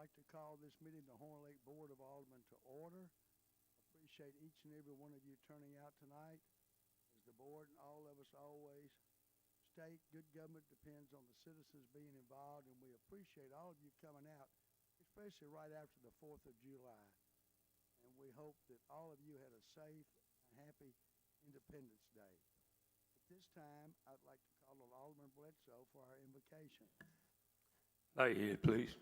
like to call this meeting the Horn Lake Board of Aldermen to order. Appreciate each and every one of you turning out tonight. As the board and all of us always state, good government depends on the citizens being involved, and we appreciate all of you coming out, especially right after the 4th of July. And we hope that all of you had a safe and happy Independence Day. At this time, I'd like to call on Alderman Bledsoe for our invocation. Bow your head, please.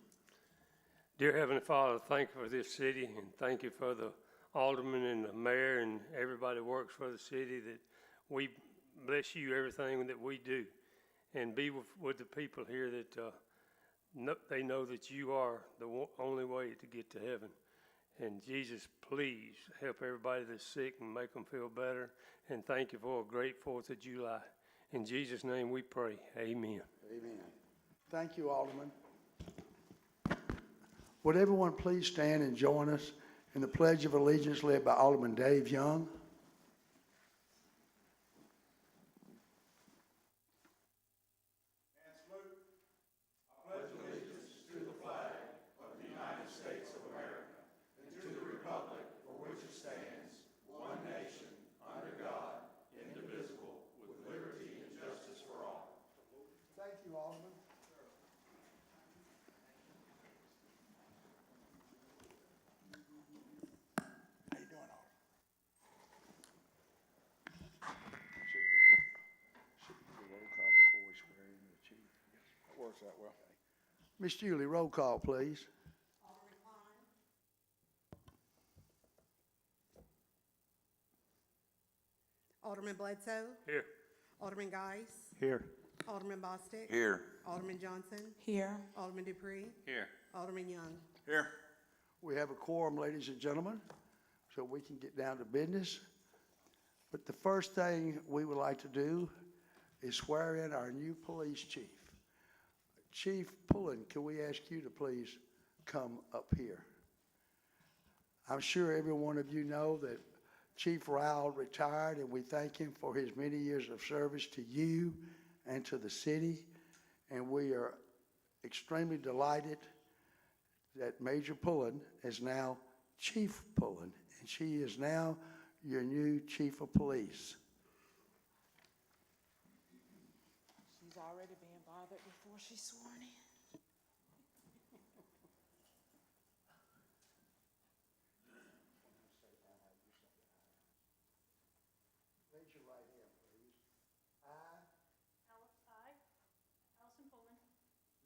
Dear Heavenly Father, thank you for this city, and thank you for the aldermen and the mayor and everybody who works for the city, that we bless you everything that we do, and be with the people here that they know that you are the only way to get to heaven. And Jesus, please help everybody that's sick and make them feel better. And thank you for a great 4th of July. In Jesus' name we pray. Amen. Amen. Thank you, Alderman. Would everyone please stand and join us in the Pledge of Allegiance led by Alderman Dave Young? Thank you, Alderman. How you doing, Alderman? Should we do a roll call before we swear in the chief? That works out well. Miss Julie, roll call, please. Alderman Klein. Alderman Bledsoe. Here. Alderman Geis. Here. Alderman Bostic. Here. Alderman Johnson. Here. Alderman Dupree. Here. Alderman Young. Here. We have a quorum, ladies and gentlemen, so we can get down to business. But the first thing we would like to do is swear in our new police chief. Chief Pullen, can we ask you to please come up here? I'm sure every one of you know that Chief Rowell retired, and we thank him for his many years of service to you and to the city. And we are extremely delighted that Major Pullen is now Chief Pullen, and she is now your new Chief of Police. She's already being bothered before she's sworn in. Raise your right hand, please. I Allison Pullen,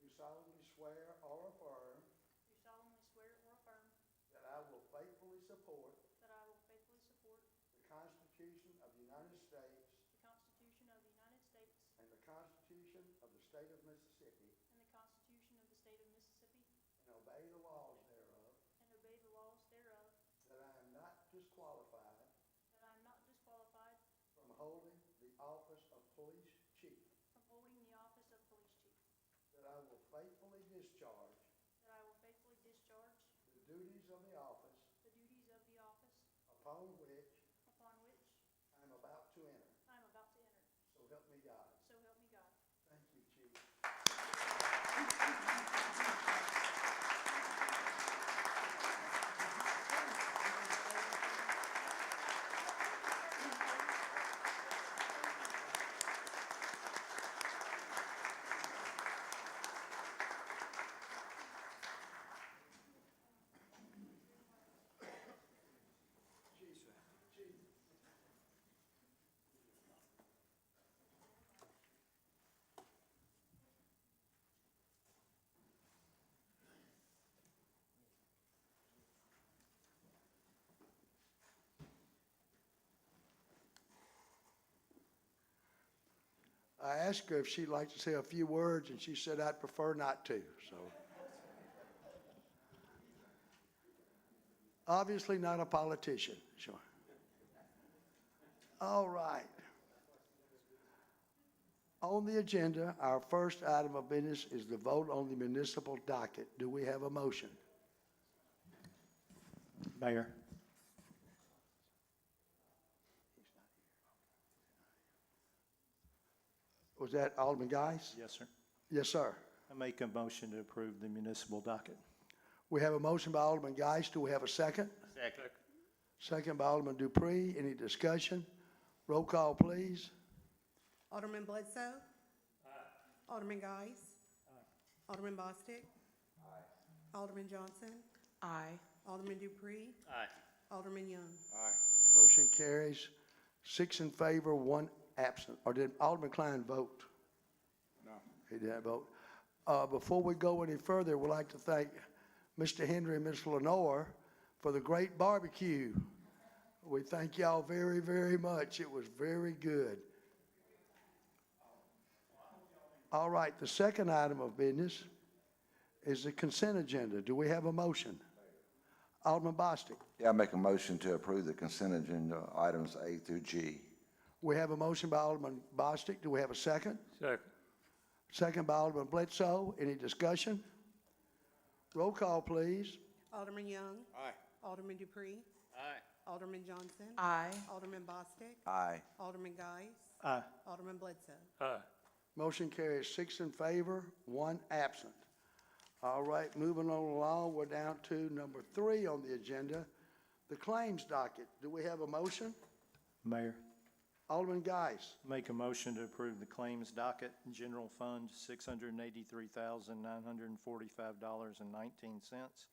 do solemnly swear or affirm do solemnly swear or affirm that I will faithfully support that I will faithfully support the Constitution of the United States the Constitution of the United States and the Constitution of the State of Mississippi, and the Constitution of the State of Mississippi, and obey the laws thereof, and obey the laws thereof, that I am not disqualified that I am not disqualified from holding the office of Police Chief, from holding the office of Police Chief, that I will faithfully discharge that I will faithfully discharge the duties of the office the duties of the office upon which upon which I am about to enter. I am about to enter. So help me God. So help me God. Thank you, Chief. I asked her if she'd like to say a few words, and she said, I'd prefer not to, so. Obviously not a politician, sure. All right. On the agenda, our first item of business is the vote on the municipal docket. Do we have a motion? Mayor, Was that Alderman Geis? yes, sir. Yes, sir. I make a motion to approve the municipal docket. We have a motion by Alderman Geist. Do we have a second? Second. Second by Alderman Dupree. Any discussion? Roll call, please. Alderman Bledsoe. Alderman Guise. Alderman Bostick. Alderman Johnson. Aye. Alderman Dupree. Aye. Alderman Young. Motion carries. 6 in favor, 1 absent. Or did Alderman Klein vote? No. He didn't vote. Before we go any further, we'd like to thank Mr. Henry and Ms. Lenore for the great barbecue. We thank y'all very, very much. It was very good. All right, the second item of business is the consent agenda. Do we have a motion? Alderman Bostick. Yeah, I make a motion to approve the consent agenda items A through G. We have a motion by Alderman Bostick. Do we have a second? Second. Second by Alderman Bledsoe. Any discussion? Roll call, please. Alderman Young. Aye. Alderman Dupree. Aye. Alderman Johnson. Aye. Alderman Bostick. Aye. Alderman Guise. Aye. Alderman Bledsoe. Aye. Motion carries 6 in favor, 1 absent. All right, moving on along, we're down to number 3 on the agenda, the claims docket. Do we have a motion? Mayor, Alderman Geis. make a motion to approve the claims docket, general fund, $683,945.19.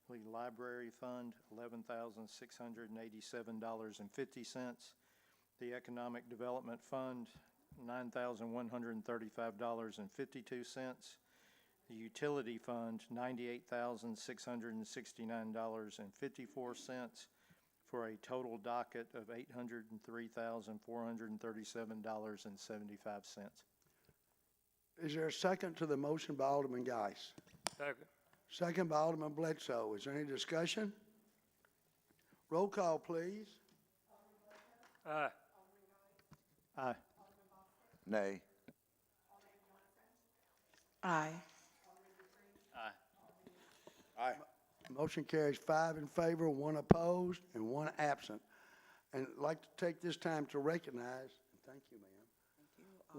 The library fund, $11,687.50. The economic development fund, $9,135.52. The utility fund, $98,669.54, for a total docket of $803,437.75. Is there a second to the motion by Alderman Geis? Second. Second by Alderman Bledsoe. Is there any discussion? Roll call, please. Aye. Aye. Nay. Aye. Motion carries 5 in favor, 1 opposed, and 1 absent. And I'd like to take this time to recognize, thank you, ma'am.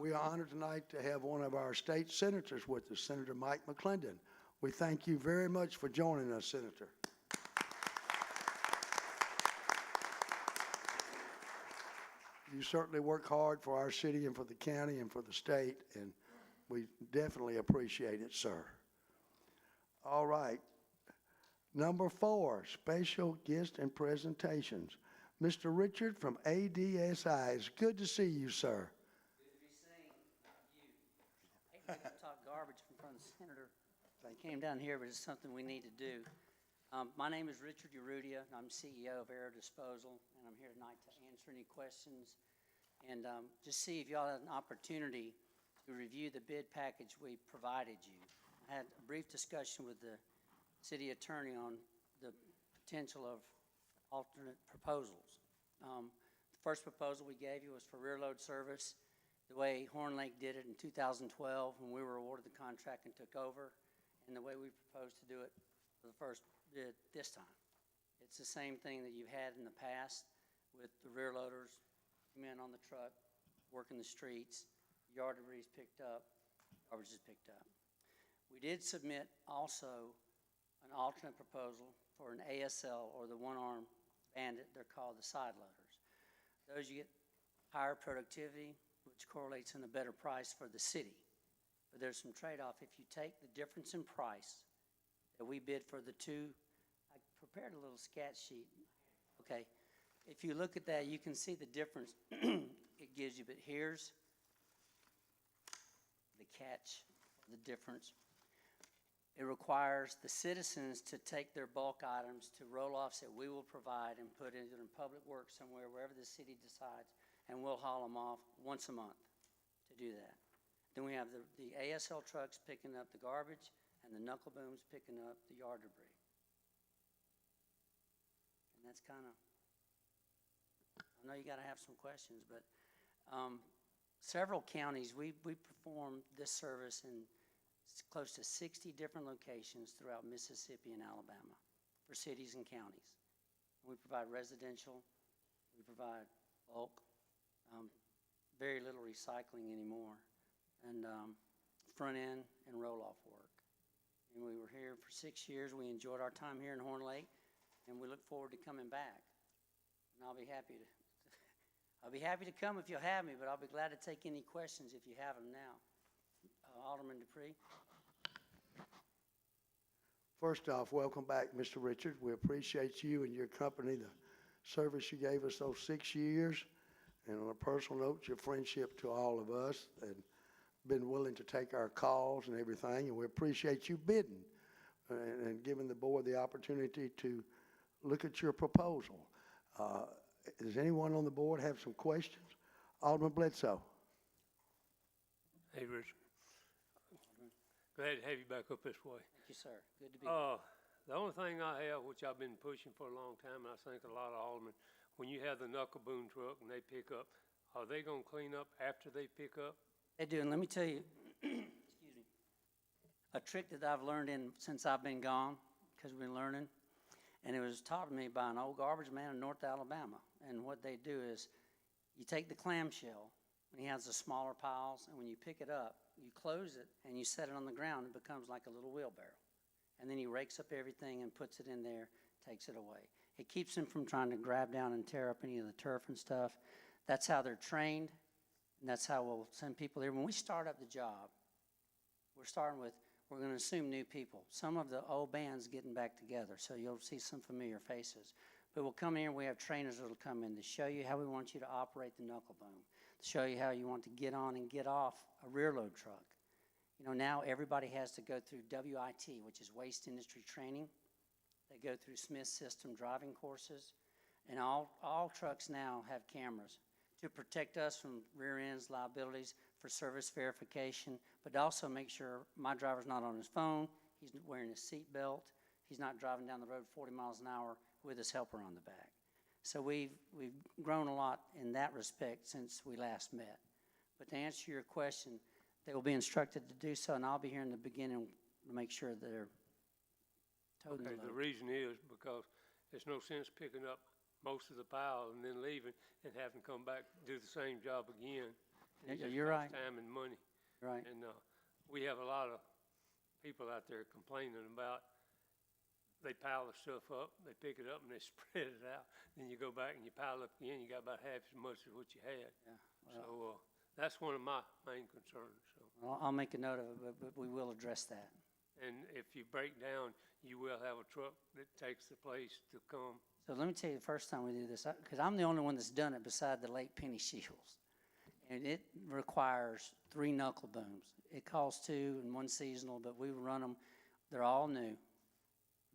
We are honored tonight to have one of our state senators with us, Senator Mike McClendon. We thank you very much for joining us, Senator. You certainly work hard for our city and for the county and for the state, and we definitely appreciate it, sir. All right. Number 4, special gifts and presentations. Mr. Richard from ADSI. It's good to see you, sir. Good to be seen, you. I hate to talk garbage in front of the senator. I came down here, but it's something we need to do. My name is Richard Urrutia, and I'm CEO of Air Disposal, and I'm here tonight to answer any questions and just see if y'all had an opportunity to review the bid package we provided you. I had a brief discussion with the city attorney on the potential of alternate proposals. The first proposal we gave you was for rear load service, the way Horn Lake did it in 2012 when we were awarded the contract and took over, and the way we proposed to do it for the first bid this time. It's the same thing that you've had in the past with the rear loaders come in on the truck, working the streets, yard debris is picked up, garbage is picked up. We did submit also an alternate proposal for an ASL, or the one-arm bandit. They're called the side loaders. Those you get higher productivity, which correlates in a better price for the city. But there's some trade-off. If you take the difference in price that we bid for the two, I prepared a little scat sheet. Okay, if you look at that, you can see the difference it gives you, but here's the catch, the difference. It requires the citizens to take their bulk items to roll-offs that we will provide and put into in public works somewhere, wherever the city decides, and we'll haul them off once a month to do that. Then we have the ASL trucks picking up the garbage and the knuckle booms picking up the yard debris. And that's kind of, I know you got to have some questions, but several counties, we perform this service in close to 60 different locations throughout Mississippi and Alabama for cities and counties. We provide residential, we provide bulk, very little recycling anymore, and front end and roll-off work. And we were here for 6 years. We enjoyed our time here in Horn Lake, and we look forward to coming back. And I'll be happy to come if you'll have me, but I'll be glad to take any questions if you have them now. Alderman Dupree? First off, welcome back, Mr. Richard. We appreciate you and your company, the service you gave us those 6 years. And on a personal note, your friendship to all of us and been willing to take our calls and everything. And we appreciate you bidding and giving the board the opportunity to look at your proposal. Does anyone on the board have some questions? Alderman Bledsoe. Hey, Richard. Glad to have you back up this way. Thank you, sir. Good to be here. The only thing I have, which I've been pushing for a long time, and I think a lot of aldermen, when you have the knuckle boom truck and they pick up, are they gonna clean up after they pick up? They do, and let me tell you, excuse me, a trick that I've learned since I've been gone, because we've been learning, and it was taught to me by an old garbage man in North Alabama. And what they do is, you take the clamshell, and he has the smaller piles, and when you pick it up, you close it, and you set it on the ground, it becomes like a little wheelbarrow. And then he rakes up everything and puts it in there, takes it away. It keeps him from trying to grab down and tear up any of the turf and stuff. That's how they're trained, and that's how we'll send people there. When we start up the job, we're going to assume new people. Some of the old bands getting back together, so you'll see some familiar faces. But we'll come in, we have trainers that'll come in to show you how we want you to operate the knuckle boom, to show you how you want to get on and get off a rear load truck. You know, now everybody has to go through WIT, which is Waste Industry Training. They go through Smith System driving courses, and all trucks now have cameras to protect us from rear ends, liabilities, for service verification, but to also make sure my driver's not on his phone, he's wearing his seat belt, he's not driving down the road 40 miles an hour with his helper on the back. So we've grown a lot in that respect since we last met. But to answer your question, they will be instructed to do so, and I'll be here in the beginning to make sure that they're toting the Okay, the load. reason is because there's no sense picking up most of the pile and then leaving and having to come back, do the same job again. And it Yeah, just you're costs right. time and money. Right. And we have a lot of people out there complaining about they pile the stuff up, they pick it up and they spread it out. Then you go back and you pile up again, you got about half as much as what you had. Yeah, So that's one of my main concerns. So, Well, I'll make a note of it, but we will address that. and if you break down, you will have a truck that takes the place to come. So let me tell you the first time we do this, because I'm the only one that's done it beside the late Penny Shields. And it requires 3 knuckle booms. It costs 2 and 1 seasonal, but we run them. They're all new.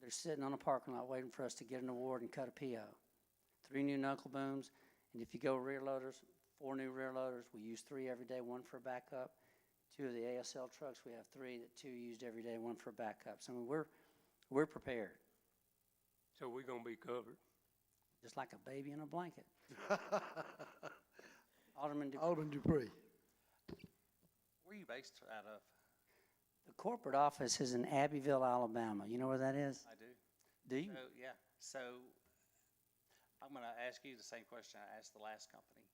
They're sitting on a parking lot waiting for us to get an award and cut a PO. 3 new knuckle booms, and if you go rear loaders, 4 new rear loaders. We use 3 every day, 1 for backup. 2 of the ASL trucks, we have 3 that 2 used every day, 1 for backup. So I mean, we're prepared, So we're gonna be covered. just like a baby in a blanket. Alderman Dupree. Alderman Dupree. Where are you based out of? The corporate office is in Abbeville, Alabama. You know where that is? I do. Do you? So, yeah, so I'm going to ask you the same question I asked the last company.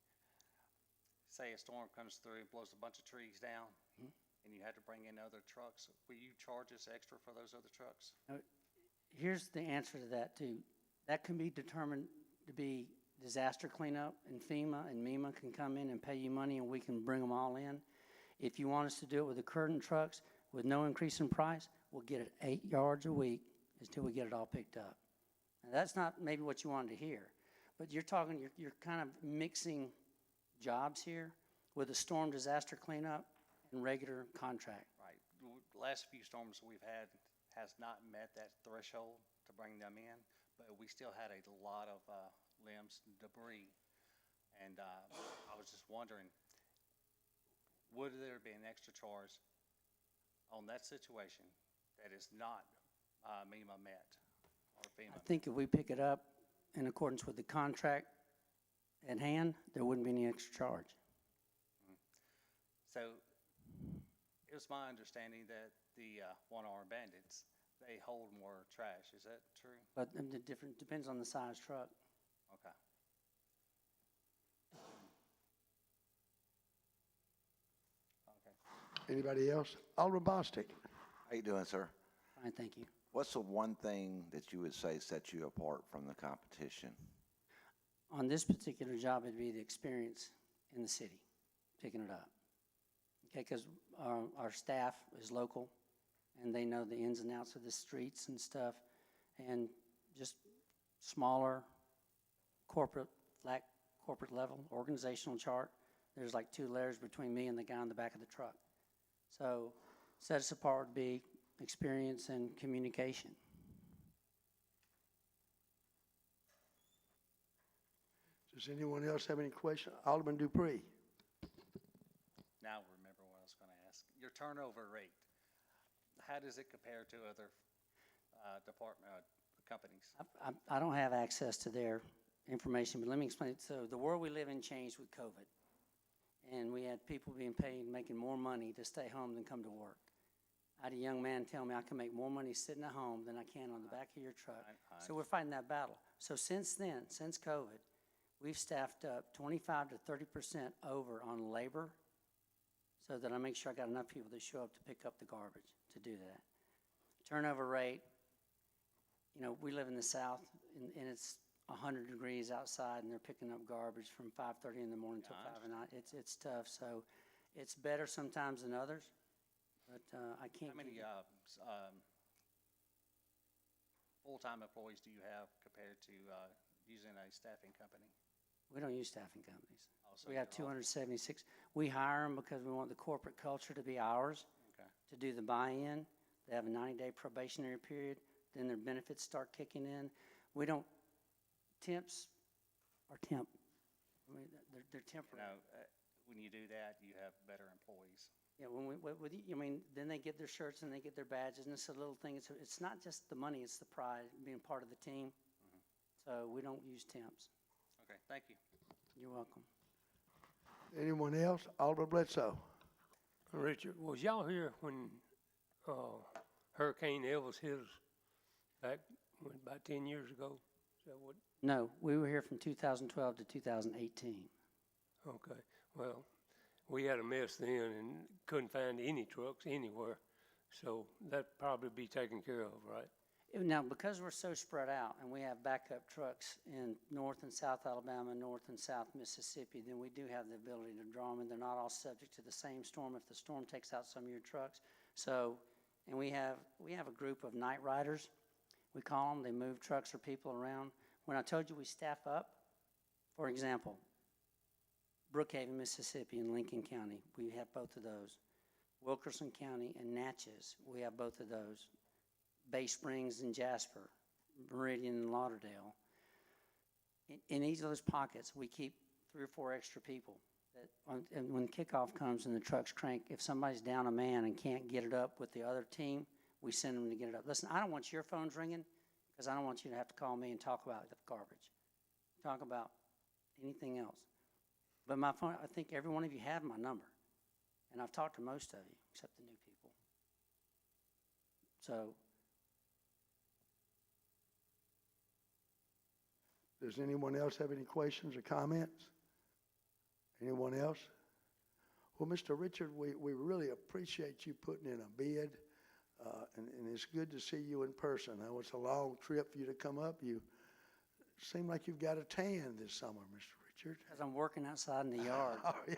Say a storm comes through and blows a bunch of trees down, and you had to bring in other trucks. Will you charge us extra for those other trucks? Here's the answer to that, too. That can be determined to be disaster cleanup, and FEMA and MEMA can come in and pay you money, and we can bring them all in. If you want us to do it with the current trucks, with no increase in price, we'll get it 8 yards a week until we get it all picked up. Now, that's not maybe what you wanted to hear, but you're kind of mixing jobs here with a storm disaster cleanup and regular contract. Right. The last few storms we've had has not met that threshold to bring them in, but we still had a lot of limbs and debris. And I was just wondering, would there be an extra charge on that situation that is not MEMA met or FEMA? I think if we pick it up in accordance with the contract at hand, there wouldn't be any extra charge. So it was my understanding that the one-armed bandits, they hold more trash. Is that true? But the different, depends on the size truck. Okay. Okay. Anybody else? Alderman Bostic. How you doing, sir? Fine, thank you. What's the one thing that you would say sets you apart from the competition? On this particular job, it'd be the experience in the city, picking it up. Okay, because our staff is local, and they know the ins and outs of the streets and stuff, and just smaller corporate level, organizational chart. There's like 2 layers between me and the guy in the back of the truck. So set us apart would be experience and communication. Does anyone else have any question? Alderman Dupree? Now I remember what I was going to ask. Your turnover rate, how does it compare to other companies? I don't have access to their information, but let me explain it. So the world we live in changed with COVID. And we had people being paid, making more money to stay home than come to work. I had a young man tell me I can make more money sitting at home than I can on the back of your truck. So we're fighting that battle. So since then, since COVID, we've staffed up 25 to 30% over on labor so that I make sure I got enough people to show up to pick up the garbage to do that. Turnover rate, you know, we live in the South and it's 100 degrees outside and they're picking up garbage from 5:30 in the morning till 5 at night. It's tough. So it's better sometimes than others, but I can't. How many full-time employees do you have compared to using a staffing company? We don't use staffing companies. Oh, so We have you're all- 276. We hire them because we want the corporate culture to be ours, Okay. to do the buy-in. They have a 90-day probationary period. Then their benefits start kicking in. We don't, temps are temp. I mean, they're You temporary. know, when you do that, you have better employees. Yeah, I mean, then they get their shirts and they get their badges, and it's a little thing. It's not just the money, it's the pride, being part of the team. So we don't use temps. Okay, thank you. You're welcome. Anyone else? Alderman Bledsoe? Richard, was y'all here when Hurricane Elvis hit us back about 10 years ago? Is that what? No, we were here from 2012 to 2018. Okay, well, we had a mess then and couldn't find any trucks anywhere, so that'd probably be taken care of, right? Now, because we're so spread out and we have backup trucks in North and South Alabama, North and South Mississippi, then we do have the ability to draw them, and they're not all subject to the same storm if the storm takes out some of your trucks. So, and we have a group of night riders, we call them. They move trucks or people around. When I told you we staff up, for example, Brookhaven, Mississippi, and Lincoln County, we have both of those. Wilkerson County and Natchez, we have both of those. Bay Springs and Jasper, Meridian and Lauderdale. In each of those pockets, we keep 3 or 4 extra people. And when kickoff comes and the trucks crank, if somebody's down a man and can't get it up with the other team, we send them to get it up. Listen, I don't want your phones ringing because I don't want you to have to call me and talk about the garbage. Talk about anything else. But my phone, I think every one of you have my number. And I've talked to most of you, except the new people. So, does anyone else have any questions or comments? Anyone else? Well, Mr. Richard, we really appreciate you putting in a bid, and it's good to see you in person. I know it's a long trip for you to come up. You seem like you've got a tan this summer, Mr. Richard. as I'm working outside in the yard, Oh, yeah.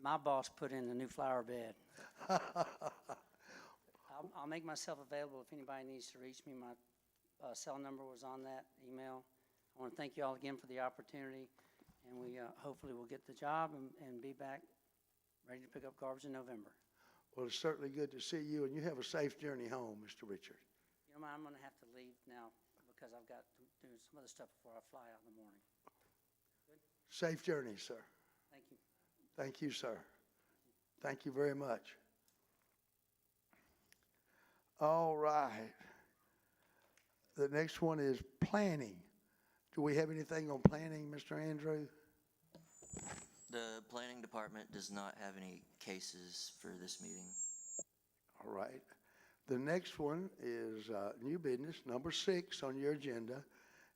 my boss put in a new flower bed. I'll make myself available if anybody needs to reach me. My cell number was on that email. I want to thank you all again for the opportunity, and we hopefully will get the job and be back ready to pick up garbage in November. Well, it's certainly good to see you, and you have a safe journey home, Mr. Richard. You know, I'm going to have to leave now because I've got to do some other stuff before I fly out in the morning. Safe journey, sir. Thank you. Thank you, sir. Thank you very much. All right. The next one is planning. Do we have anything on planning, Mr. Andrew? The planning department does not have any cases for this meeting. All right. The next one is new business, number 6 on your agenda,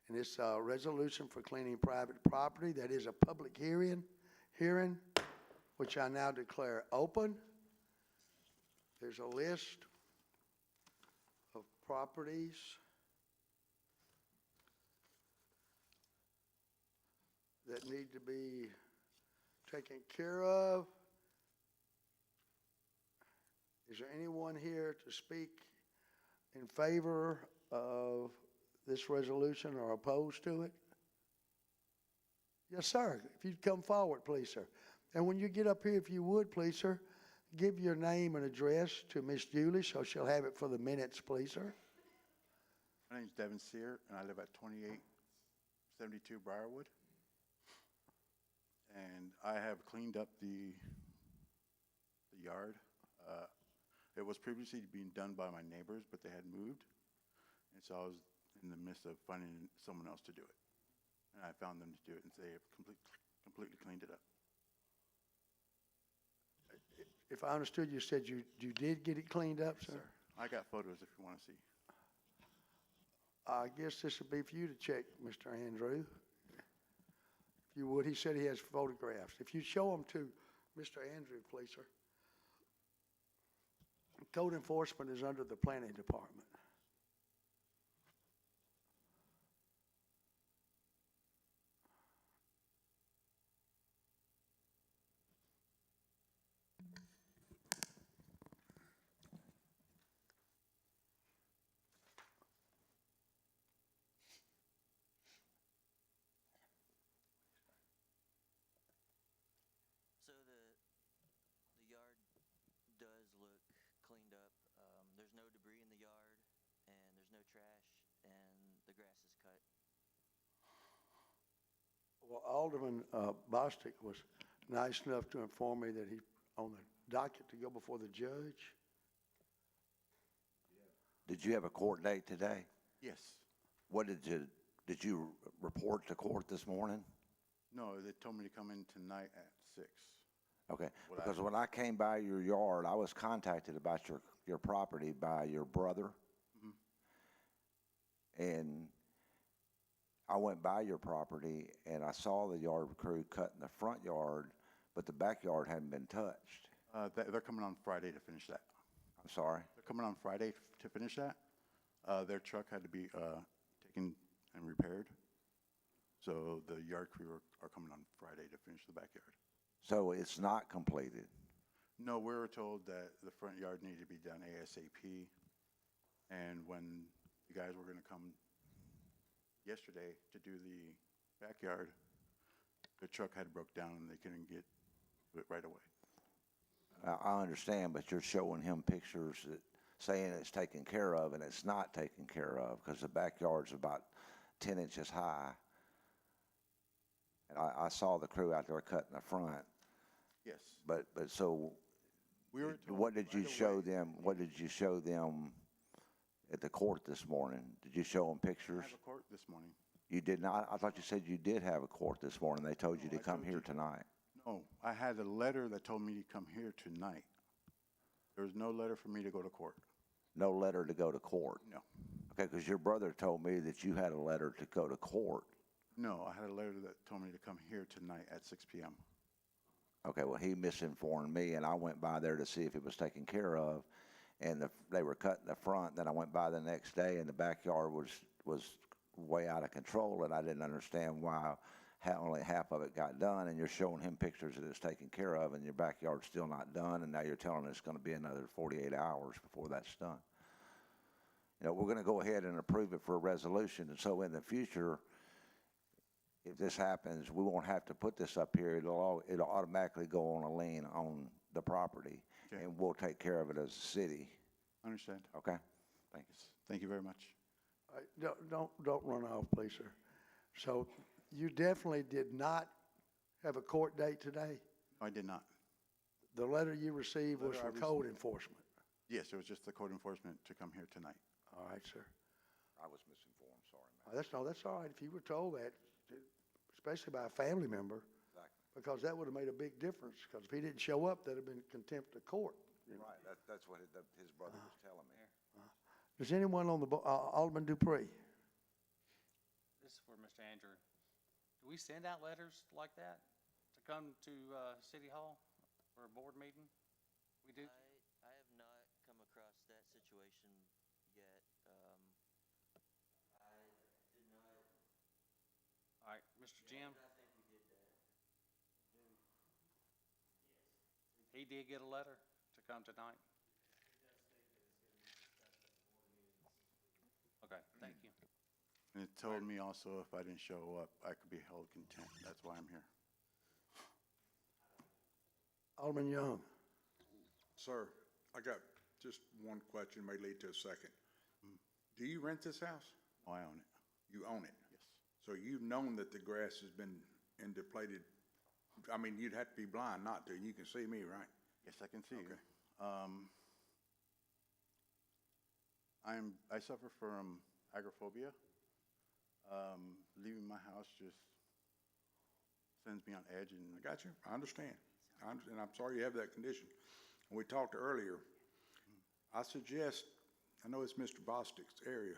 and it's a resolution for cleaning private property. That is a public hearing, which I now declare open. There's a list of properties that need to be taken care of. Is there anyone here to speak in favor of this resolution or opposed to it? Yes, sir. If you'd come forward, please, sir. And when you get up here, if you would, please, sir, give your name and address to Miss Julie so she'll have it for the minutes, please, sir. My name's Devin Sear, and I live at 2872 Briarwood. And I have cleaned up the yard. It was previously being done by my neighbors, but they had moved. And so I was in the midst of finding someone else to do it. And I found them to do it, and they have completely cleaned it up. If I understood, you said you did get it cleaned up, sir? I got photos if you want to see. I guess this would be for you to check, Mr. Andrew. If you would, he said he has photographs. If you show them to Mr. Andrew, please, sir. Code enforcement is under the planning department. So the yard does look cleaned up. There's no debris in the yard, and there's no trash, and the grass is cut. Well, Alderman Bostic was nice enough to inform me that he on the docket to go before the judge. Did you have a court date today? Yes. What did you report to court this morning? No, they told me to come in tonight at 6. Okay, What I- because when I came by your yard, I was contacted about your property by your brother. And I went by your property and I saw the yard crew cutting the front yard, but the backyard hadn't been touched. They're coming on Friday to finish that. I'm sorry. They're coming on Friday to finish that. Their truck had to be taken and repaired. So the yard crew are coming on Friday to finish the backyard. So it's not completed. No, we were told that the front yard needed to be done ASAP. And when the guys were going to come yesterday to do the backyard, the truck had broke down and they couldn't get to it right away. I understand, but you're showing him pictures that saying it's taken care of, and it's not taken care of because the backyard's about 10 inches high. And I saw the crew out there cutting the front. Yes. But so, We were told what did you right show away. them? What did you show them at the court this morning? Did you show them I pictures? have a court this morning. You did not? I thought you said you did have a court this morning. They told you No, to I come told here you- tonight. No, I had a letter that told me to come here tonight. There was no letter for me to go to court. No letter to go to court. No. Okay, because your brother told me that you had a letter to go to court. No, I had a letter that told me to come here tonight at 6 p.m. Okay, well, he misinformed me, and I went by there to see if it was taken care of, and they were cutting the front. Then I went by the next day, and the backyard was way out of control, and I didn't understand why only half of it got done, and you're showing him pictures that it's taken care of, and your backyard's still not done, and now you're telling us it's going to be another 48 hours before that's done. You know, we're going to go ahead and approve it for a resolution, and so in the future, if this happens, we won't have to put this up here. It'll automatically go on a lien on the property, Okay. and we'll take care of it as a city. Understand? Okay? Thanks. Thank you very much. Don't run off, please, sir. So you definitely did not have a court date today? I did not. The letter you received was Letter I from code enforcement? Yes, it was just the code enforcement to come here tonight. All right, sir. I was misinformed, sorry, man. That's all right. If you were told that, especially by a family member, Exactly. because that would have made a big difference, because if he didn't show up, that'd have been contempt of court. Right, that's what his brother was telling me. Does anyone on the, Alderman Dupree? This is for Mr. Andrew. Do we send out letters like that to come to City Hall for a board meeting? We do? I have not come across that situation yet. Mr. Jim? He did get a letter to come tonight? Okay, thank you. And it told me also if I didn't show up, I could be held contempt. That's why I'm here. Alderman Young. Sir, I got just one question, may lead to a second. Do you rent this house? Oh, I own it. You own it? Yes. So you've known that the grass has been depleted, I mean, you'd have to be blind not to, you can see me, right? Yes, I can see you. Okay. I suffer from agoraphobia. Leaving my house just sends me on edge, and I got you, I understand. And I'm sorry you have that condition. When we talked earlier, I suggest, I know it's Mr. Bostic's area,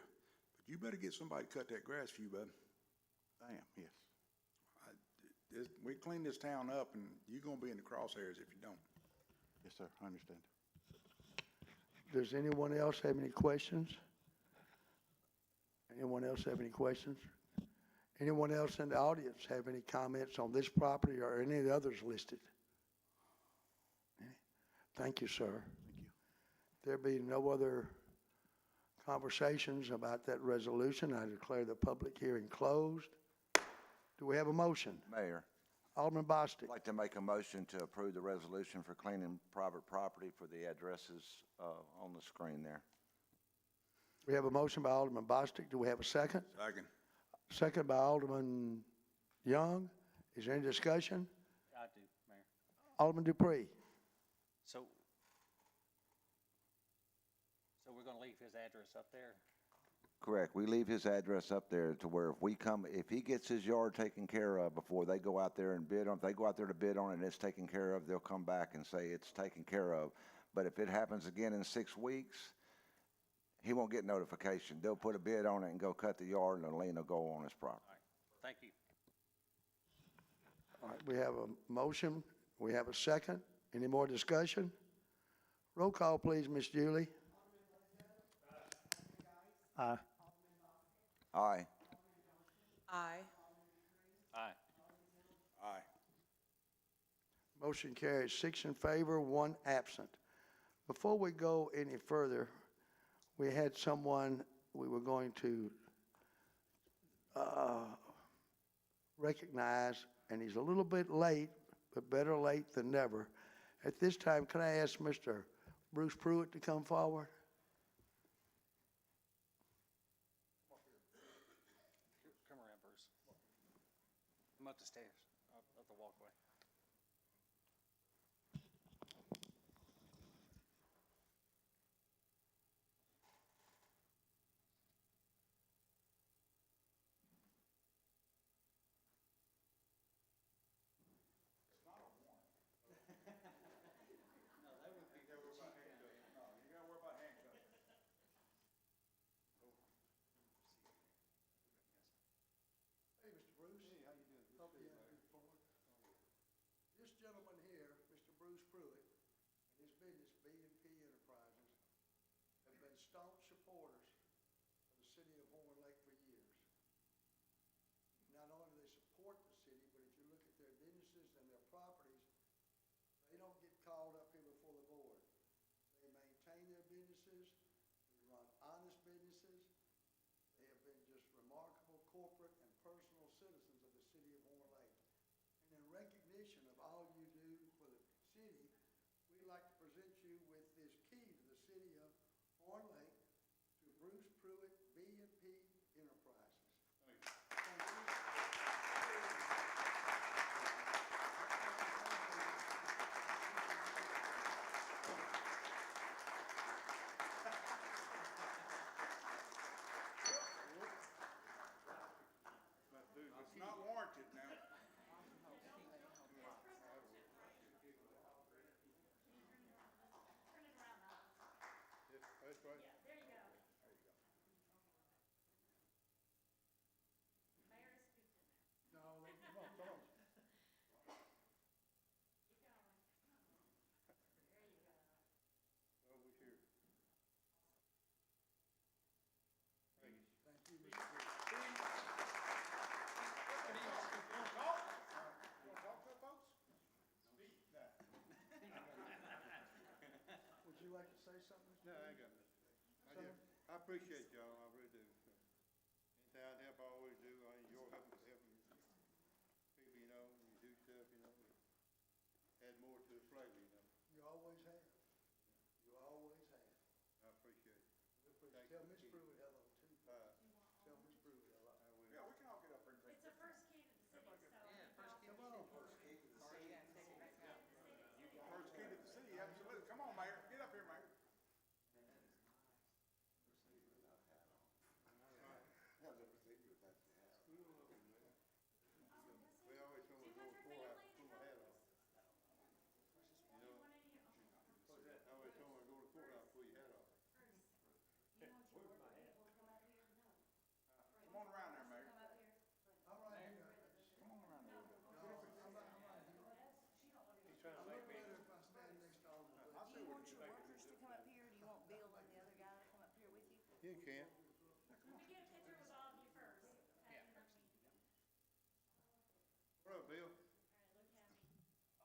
but you better get somebody to cut that grass for you, bud. I am, yes. We clean this town up, and you're gonna be in the crosshairs if you don't. Yes, sir, I understand. Does anyone else have any questions? Anyone else have any questions? Anyone else in the audience have any comments on this property or any of the others listed? Any? Thank you, sir. Thank you. There being no other conversations about that resolution, I declare the public hearing closed. Do we have a motion? Mayor, Alderman Bostic. I'd like to make a motion to approve the resolution for cleaning private property for the addresses on the screen there. We have a motion by Alderman Bostic. Do we have a second? Second. Second by Alderman Young. Is there any discussion? I do, Mayor. Alderman Dupree. So we're gonna leave his address up there? Correct. We leave his address up there to where if he gets his yard taken care of before they go out there and bid on, if they go out there to bid on it and it's taken care of, they'll come back and say it's taken care of. But if it happens again in 6 weeks, he won't get notification. They'll put a bid on it and go cut the yard, and the lien will go on his property. All right, thank you. All right, we have a motion. We have a second. Any more discussion? Roll call, please, Ms. Julie. Aye. Aye. Aye. Aye. Aye. Motion carries 6 in favor, 1 absent. Before we go any further, we had someone we were going to recognize, and he's a little bit late, but better late than never. At this time, can I ask Mr. Bruce Pruitt to come forward? Come around, Bruce. Come up the stairs, up the walkway. Hey, Mr. Bruce. Hey, how you doing? Hope you have a good report. This gentleman here, Mr. Bruce Pruitt, and his business, B&P Enterprises, have been staunch supporters of the city of Horn Lake for years. Not only do they support the city, but if you look at their businesses and their properties, they don't get called up here before the board. They maintain their businesses, they run honest businesses. They have been just remarkable corporate and personal citizens of the city of Horn Lake. And in recognition of all you do for the city, we'd like to present you with this key to the city of Horn Lake to Bruce Pruitt, B&P Enterprises. Thank you. It's not warranted now. That's right. say something? No, I ain't got nothing. I appreciate y'all, I really do. Anything I can help, I always do. I enjoy helping people, you know, you do stuff, you know, add more to the flavor, you know. You always have. You always have. I appreciate it. Thank Tell you. Miss Pruitt hello too. Uh, Tell Miss Pruitt hello. I will. Yeah, we can all get up there and drink. It's the first key to the city, so. Come on. First key to the city, absolutely. Come on, Mayor, get up here, Mayor. We always told me to go to the courthouse, pull my hat off. You know, I always told me to go to the courthouse, pull your hat off. Come on around there, Mayor. All right, here. Come on around there. He's trying to make me. If I stand next to Alderman Woods. I'll Do see you what want you your workers to come up here? Do you want Bill and the other guy to come up here with you? You can. Let me get a picture with all of you first. Yeah, first. What up, Bill? All right,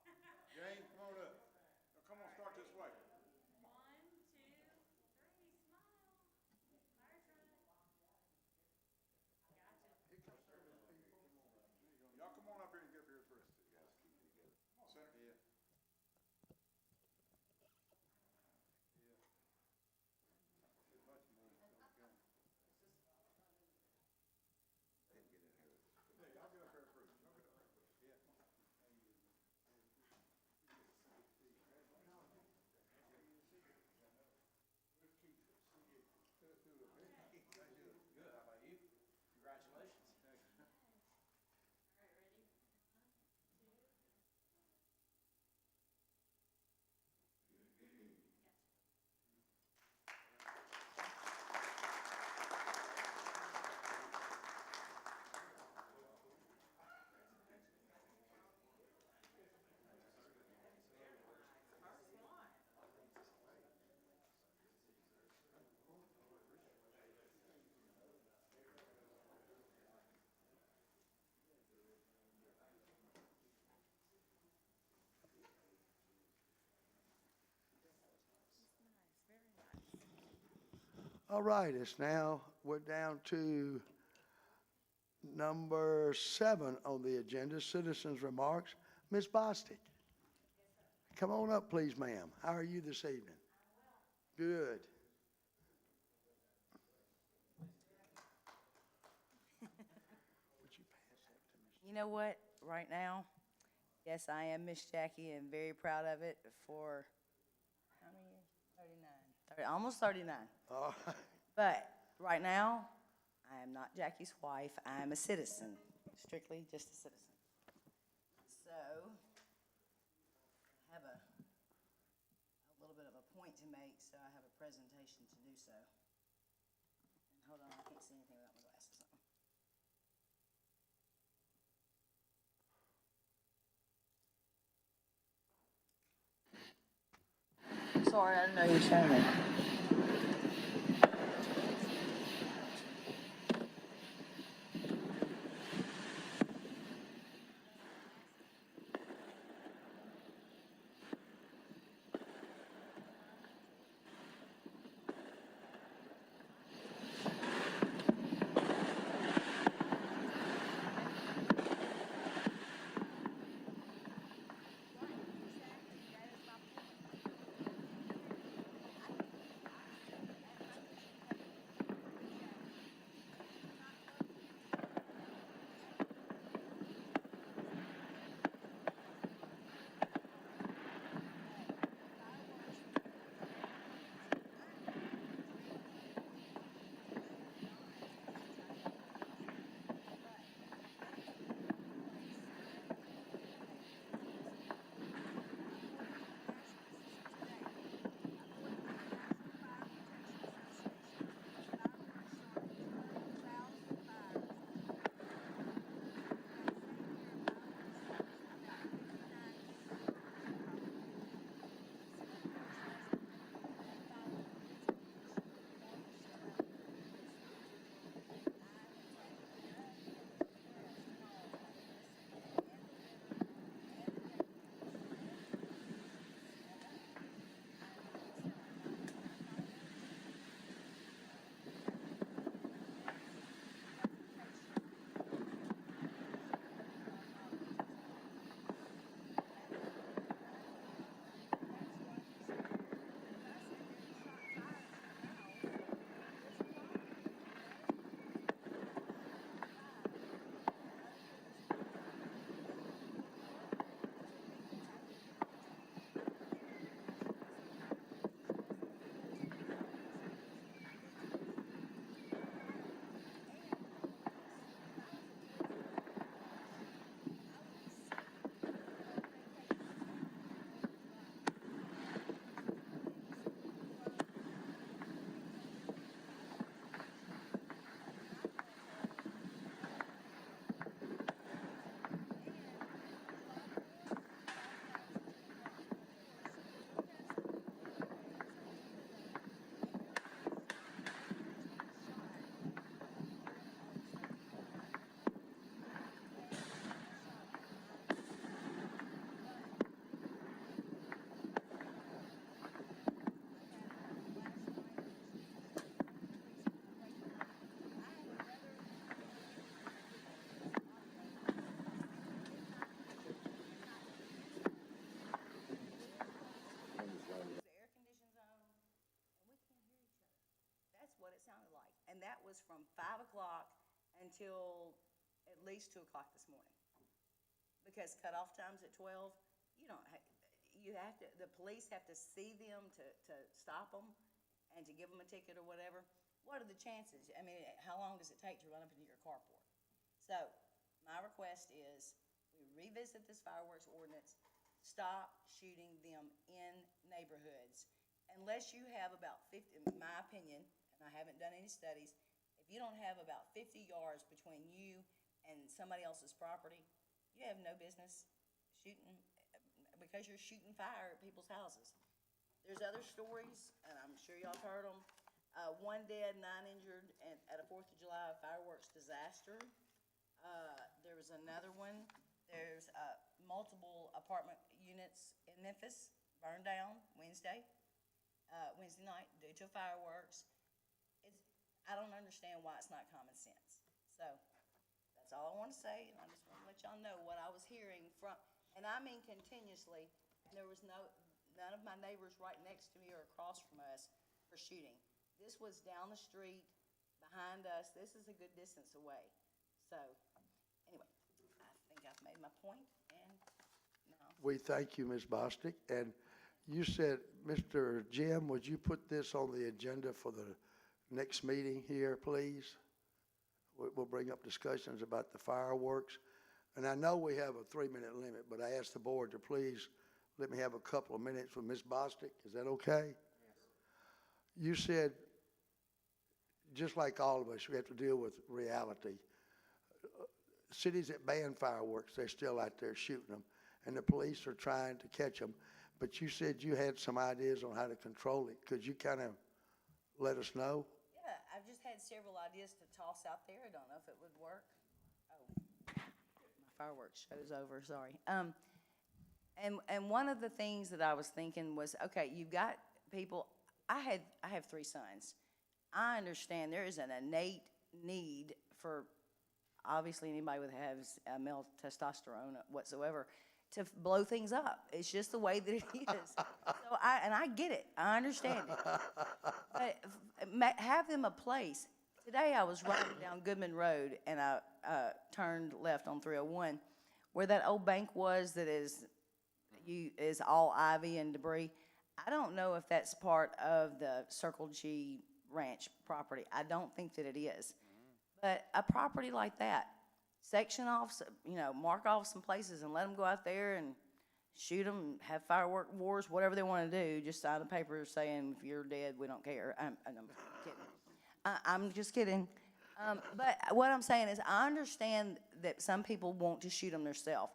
look happy. James, come on up. Now, come on, start this way. 1, 2, 3, smile. Fire truck. Gotcha. Y'all come on up here and get up here with the rest of you guys. Come on, Senator. Yeah. Too much money, so it's gone. Yeah, y'all get up here first. Y'all get up here first. Yeah. Good, how about you? Congratulations. All right, ready? 1, 2. Nice, very nice. All right, it's now, we're down to number 7 on the agenda, citizens' remarks. Ms. Bostic. Come on up, please, ma'am. How are you this evening? Good. Would you pass that to Ms. You know what, right now, yes, I am Miss Jackie and very proud of it for, how many years? 39. Almost 39. All right. But right now, I am not Jackie's wife. I am a citizen, strictly just a citizen. So, I have a little bit of a point to make, so I have a presentation to do so. And hold on, I can't see anything without my glasses on. Sorry, I didn't know you were showing me. was from 5 o'clock until at least 2 o'clock this morning. Because cutoff time's at 12, you don't, you have to, the police have to see them to stop them and to give them a ticket or whatever. What are the chances? I mean, how long does it take to run up into your carport? So, my request is, we revisit this fireworks ordinance, stop shooting them in neighborhoods. Unless you have about 50, in my opinion, and I haven't done any studies, if you don't have about 50 yards between you and somebody else's property, you have no business shooting, because you're shooting fire at people's houses. There's other stories, and I'm sure y'all have heard them. 1 dead, 9 injured at a 4th of July fireworks disaster. There was another one. There's multiple apartment units in Memphis burned down Wednesday night due to fireworks. I don't understand why it's not common sense. So that's all I want to say, and I just want to let y'all know what I was hearing from, and I mean continuously. And there was none of my neighbors right next to me or across from us for shooting. This was down the street behind us. This is a good distance away. So anyway, I think I've made my point, and now. We thank you, Ms. Bostic. And you said, Mr. Jim, would you put this on the agenda for the next meeting here, please? We'll bring up discussions about the fireworks. And I know we have a 3-minute limit, but I ask the board to please let me have a couple of minutes with Ms. Bostic. Is that okay? Yes. You said, just like all of us, we have to deal with reality. Cities that ban fireworks, they're still out there shooting them, and the police are trying to catch them. But you said you had some ideas on how to control it. Could you kind of let us know? Yeah, I've just had several ideas to toss out there. I don't know if it would work. Oh, my fireworks show's over, sorry. And one of the things that I was thinking was, okay, you've got people, I have 3 sons. I understand there is an innate need for, obviously anybody who has male testosterone whatsoever, to blow things up. It's just the way that it is. So I get it. I understand it. But have them a place. Today I was riding down Goodman Road and I turned left on 301 where that old bank was that is all ivy and debris. I don't know if that's part of the Circle G Ranch property. I don't think that it is. But a property like that, section off, mark off some places and let them go out there and shoot them, have firework wars, whatever they want to do. Just sign a paper saying, if you're dead, we don't care. I'm kidding. I'm just kidding. But what I'm saying is I understand that some people want to shoot them themselves.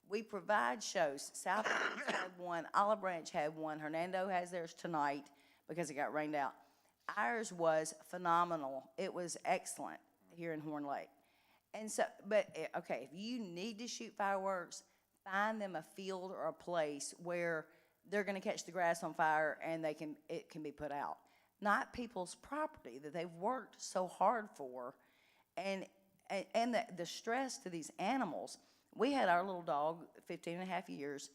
We provide shows. South Branch had one. Olive Branch had one. Hernando has theirs tonight because it got rained out. Ours was phenomenal. It was excellent here in Horn Lake. And so, but, okay, if you need to shoot fireworks, find them a field or a place where they're going to catch the grass on fire and it can be put out. Not people's property that they've worked so hard for. And the stress to these animals. We had our little dog 15 and a half years,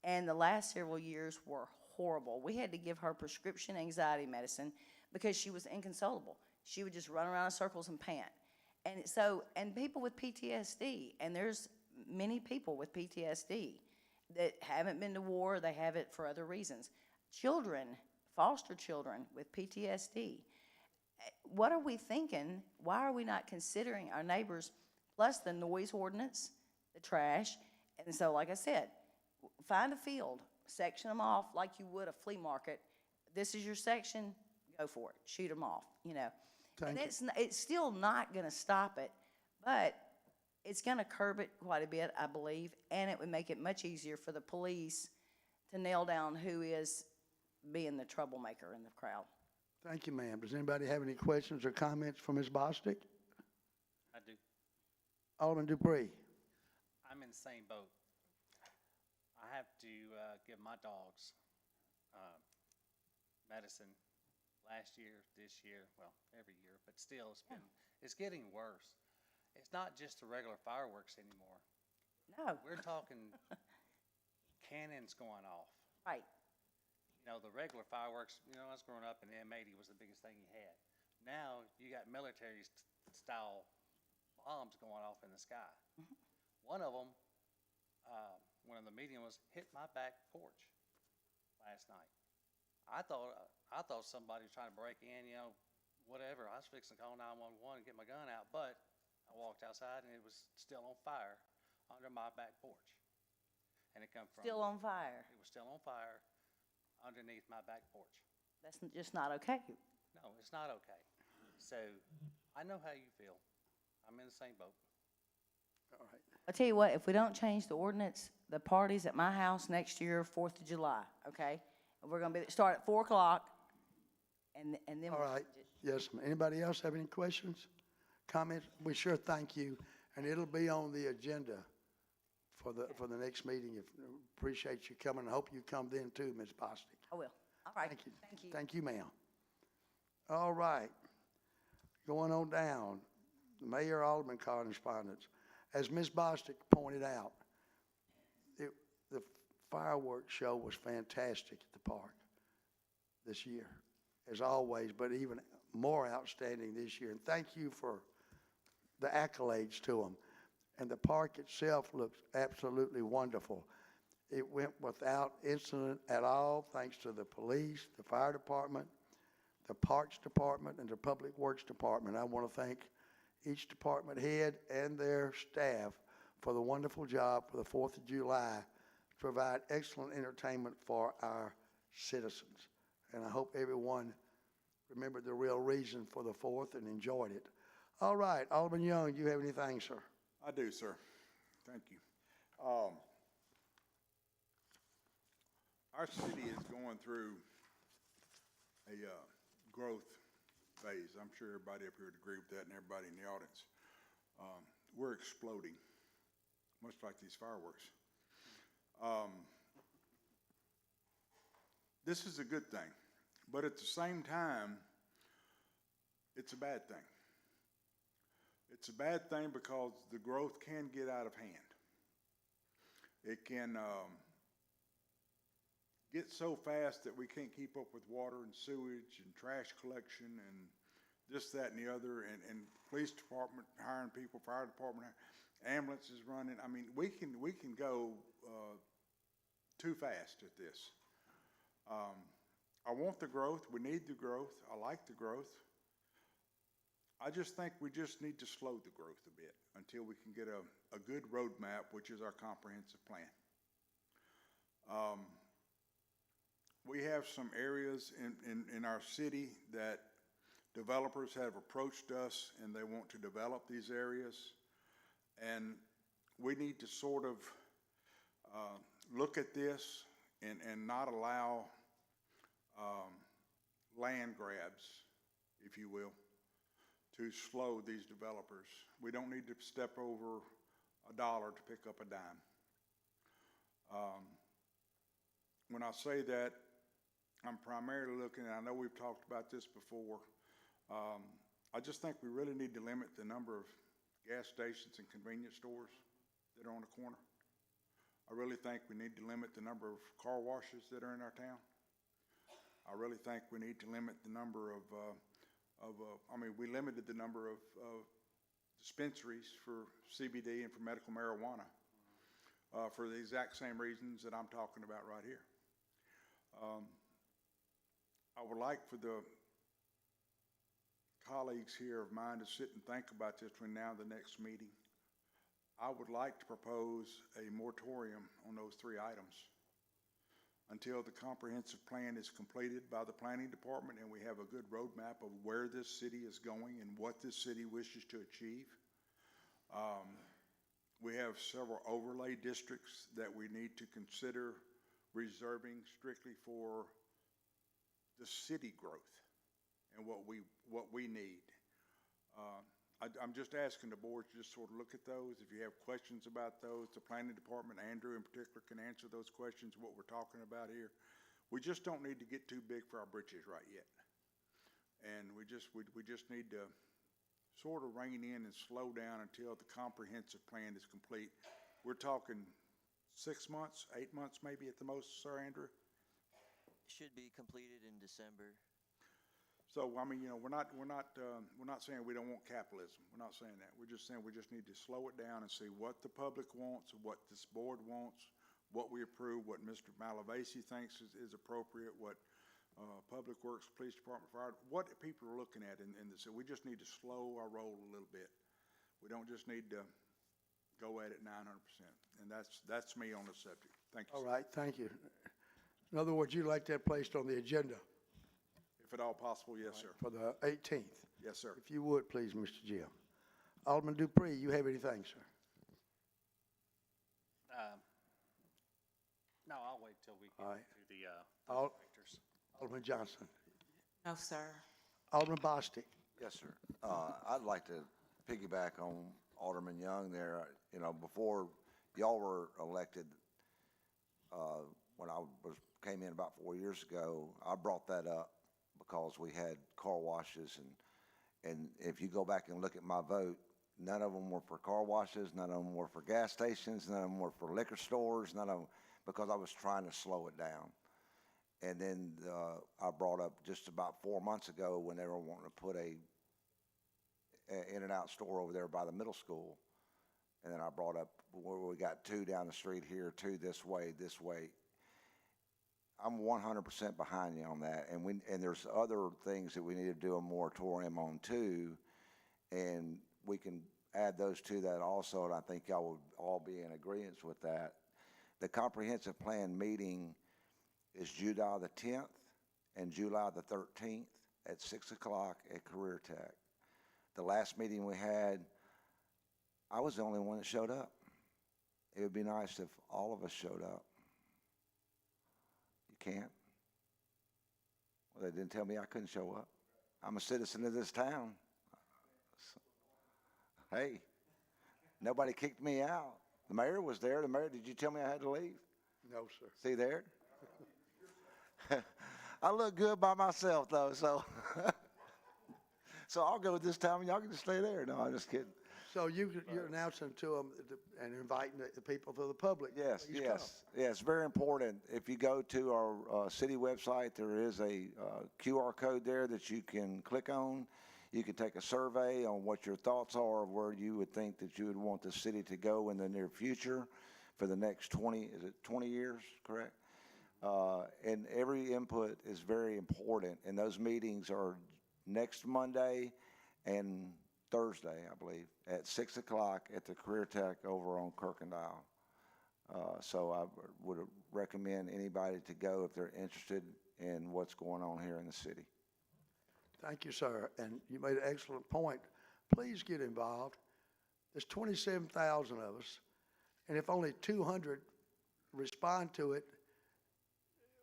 and the last several years were horrible. We had to give her prescription anxiety medicine because she was inconsolable. She would just run around in circles and pant. And people with PTSD, and there's many people with PTSD that haven't been to war, they have it for other reasons. Children, foster children with PTSD. What are we thinking? Why are we not considering our neighbors, plus the noise ordinance, the trash? And so, like I said, find a field, section them off like you would a flea market. This is your section, go for it, shoot them off, And it's still not going to stop it, but it's going to curb it quite a bit, I believe, and it would make it much easier for the police to nail down who is being the troublemaker in the crowd. Thank you, ma'am. Does anybody have any questions or comments for Ms. Bostic? I do. Alderman Dupree. I'm in the same boat. I have to give my dogs medicine last year, this year, well, every year, but still it's getting worse. It's not just the regular fireworks anymore. No. We're talking cannons going off. Right. The regular fireworks, I was growing up and the M80 was the biggest thing you had. Now you got military-style bombs going off in the sky. One of them, one of the meeting was hit my back porch last night. I thought somebody was trying to break in, you know, whatever. I was fixing to call 911 and get my gun out, but I walked outside and it was still on fire under my back porch. And it come from. Still on fire. It was still on fire underneath my back porch. That's just not okay. No, it's not okay. So I know how you feel. I'm in the same boat. All right. I'll tell you what, if we don't change the ordinance, the party's at my house next year, 4th of July, okay? And we're gonna start at 4 o'clock, and then. All we'll right. change it. Yes, ma'am. Anybody else have any questions, comments? We sure thank you, and it'll be on the agenda for the next meeting. Appreciate you coming. I hope you come then too, Ms. Bostic. I will. All right. Thank you. Thank you. Thank you, ma'am. All right. Going on down, the Mayor Alderman correspondence. As Ms. Bostic pointed out, the fireworks show was fantastic at the park this year, as always, but even more outstanding this year. And thank you for the accolades to them. And the park itself looks absolutely wonderful. It went without incident at all, thanks to the police, the fire department, the Parks Department, and the Public Works Department. I want to thank each department head and their staff for the wonderful job for the 4th of July to provide excellent entertainment for our citizens. And I hope everyone remembered the real reason for the 4th and enjoyed it. All right, Alderman Young, do you have anything, sir? I do, sir. Thank you. Our city is going through a growth phase. I'm sure everybody up here would agree with that, and everybody in the audience. We're exploding, much like these fireworks. This is a good thing, but at the same time, it's a bad thing. It's a bad thing because the growth can get out of hand. It can get so fast that we can't keep up with water and sewage and trash collection and this, that, and the other, and police department hiring people, fire department, ambulances running. I mean, we can go too fast at this. I want the growth. We need the growth. I like the growth. I just think we just need to slow the growth a bit until we can get a good roadmap, which is our comprehensive plan. We have some areas in our city that developers have approached us and they want to develop these areas. And we need to sort of look at this and not allow land grabs, if you will, to slow these developers. We don't need to step over $1 to pick up a dime. When I say that, I'm primarily looking, and I know we've talked about this before, I just think we really need to limit the number of gas stations and convenience stores that are on the corner. I really think we need to limit the number of car washes that are in our town. I really think we need to limit the number of we limited the number of dispensaries for CBD and for medical marijuana for the exact same reasons that I'm talking about right here. I would like for the colleagues here of mine to sit and think about this between now and the next meeting. I would like to propose a moratorium on those 3 items until the comprehensive plan is completed by the planning department and we have a good roadmap of where this city is going and what this city wishes to achieve. We have several overlay districts that we need to consider reserving strictly for the city growth and what we need. I'm just asking the board to just sort of look at those. If you have questions about those, the planning department, Andrew in particular, can answer those questions, what we're talking about here. We just don't need to get too big for our britches right yet. And we just need to sort of rein in and slow down until the comprehensive plan is complete. We're talking 6 months, 8 months maybe at the most, Sir Andrew? Should be completed in December. So, I mean, we're not saying we don't want capitalism. We're not saying that. We're just saying we just need to slow it down and see what the public wants, what this board wants, what we approve, what Mr. Malavasi thinks is appropriate, what Public Works, Police Department, Fire, what people are looking at in this. We just need to slow our roll a little bit. We don't just need to go at it 900%. And that's me on the subject. Thank you, All sir. right, thank you. In other words, you'd like that placed on the agenda If at all possible, yes, sir. for the 18th. Yes, sir. If you would, please, Mr. Jim. Alderman Dupree, you have anything, sir? No, I'll wait till we All get right. to the Al- directors. Alderman Johnson. No, sir. Alderman Bostic. Yes, sir. I'd like to piggyback on Alderman Young there. Before y'all were elected, when I came in about 4 years ago, I brought that up because we had car washes, and if you go back and look at my vote, none of them were for car washes, none of them were for gas stations, none of them were for liquor stores, none of them, because I was trying to slow it down. And then I brought up just about 4 months ago when they were wanting to put a In-N-Out store over there by the middle school. And then I brought up where we got 2 down the street here, 2 this way, this way. I'm 100% behind you on that. And there's other things that we need to do a moratorium on too. And we can add those to that also, and I think y'all would all be in agreement with that. The comprehensive plan meeting is July the 10th and July the 13th at 6 o'clock at Career Tech. The last meeting we had, I was the only one that showed up. It would be nice if all of us showed up. You can't? Well, they didn't tell me I couldn't show up. I'm a citizen of this town. Hey, nobody kicked me out. The mayor was there. The mayor, did you tell me I had to leave? No, sir. See there? I look good by myself, though, so. So I'll go this time, and y'all can just stay there. No, I'm just kidding. So you're announcing to them and inviting the people to the public. Yes, Please yes, yes, very important. If you go to our city website, there is a QR code there that you can click on. You can take a survey on what your thoughts are of where you would think that you would want the city to go in the near future for the next 20 years, correct? And every input is very important. And those meetings are next Monday and Thursday, I believe, at 6 o'clock at the Career Tech over on Kirkendall. So I would recommend anybody to go if they're interested in what's going on here in the city. Thank you, sir. And you made an excellent point. Please get involved. There's 27,000 of us, and if only 200 respond to it,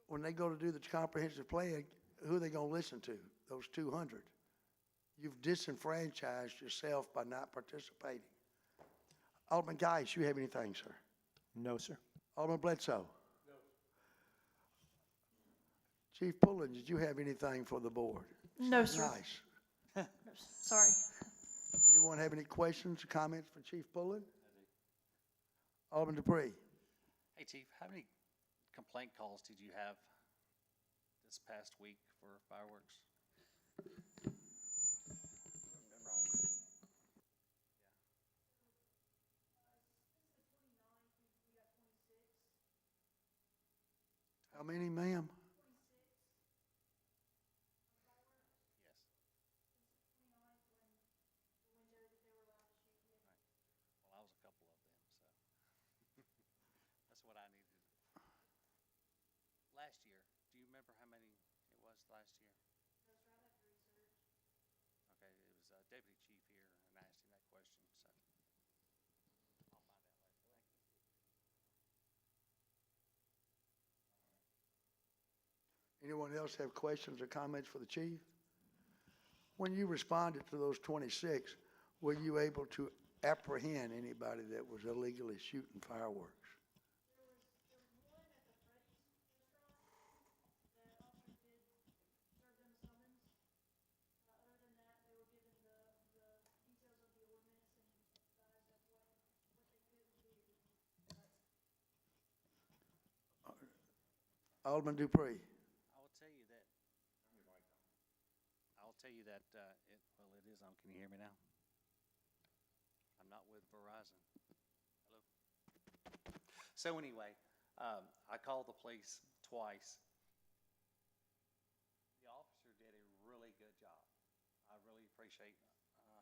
when they go to do the comprehensive plan, who are they going to listen to? Those 200. You've disenfranchised yourself by not participating. Alderman Geis, you have anything, sir? No, sir. Alderman Bledsoe? No. Chief Pullen, did you have anything for the board? No, sir. Nice. Sorry. Anyone have any questions or comments for Chief Pullen? Alderman Dupree? Hey, Chief, how many complaint calls did you have this past week for fireworks? How many, ma'am? Yes. Well, I was a couple of them, so that's what I needed. Last year, do you remember how many it was last year? Okay, it was Deputy Chief here, and I asked him that question, so I'll find out later. Thank you. Anyone else have questions or comments for the chief? When you responded to those 26, were you able to apprehend anybody that was illegally shooting fireworks? Alderman Dupree? I will tell you that, tell you that, well, it is on. Can you hear me now? I'm not with Verizon. Hello? So anyway, I called the police twice. The officer did a really good job. I really appreciate,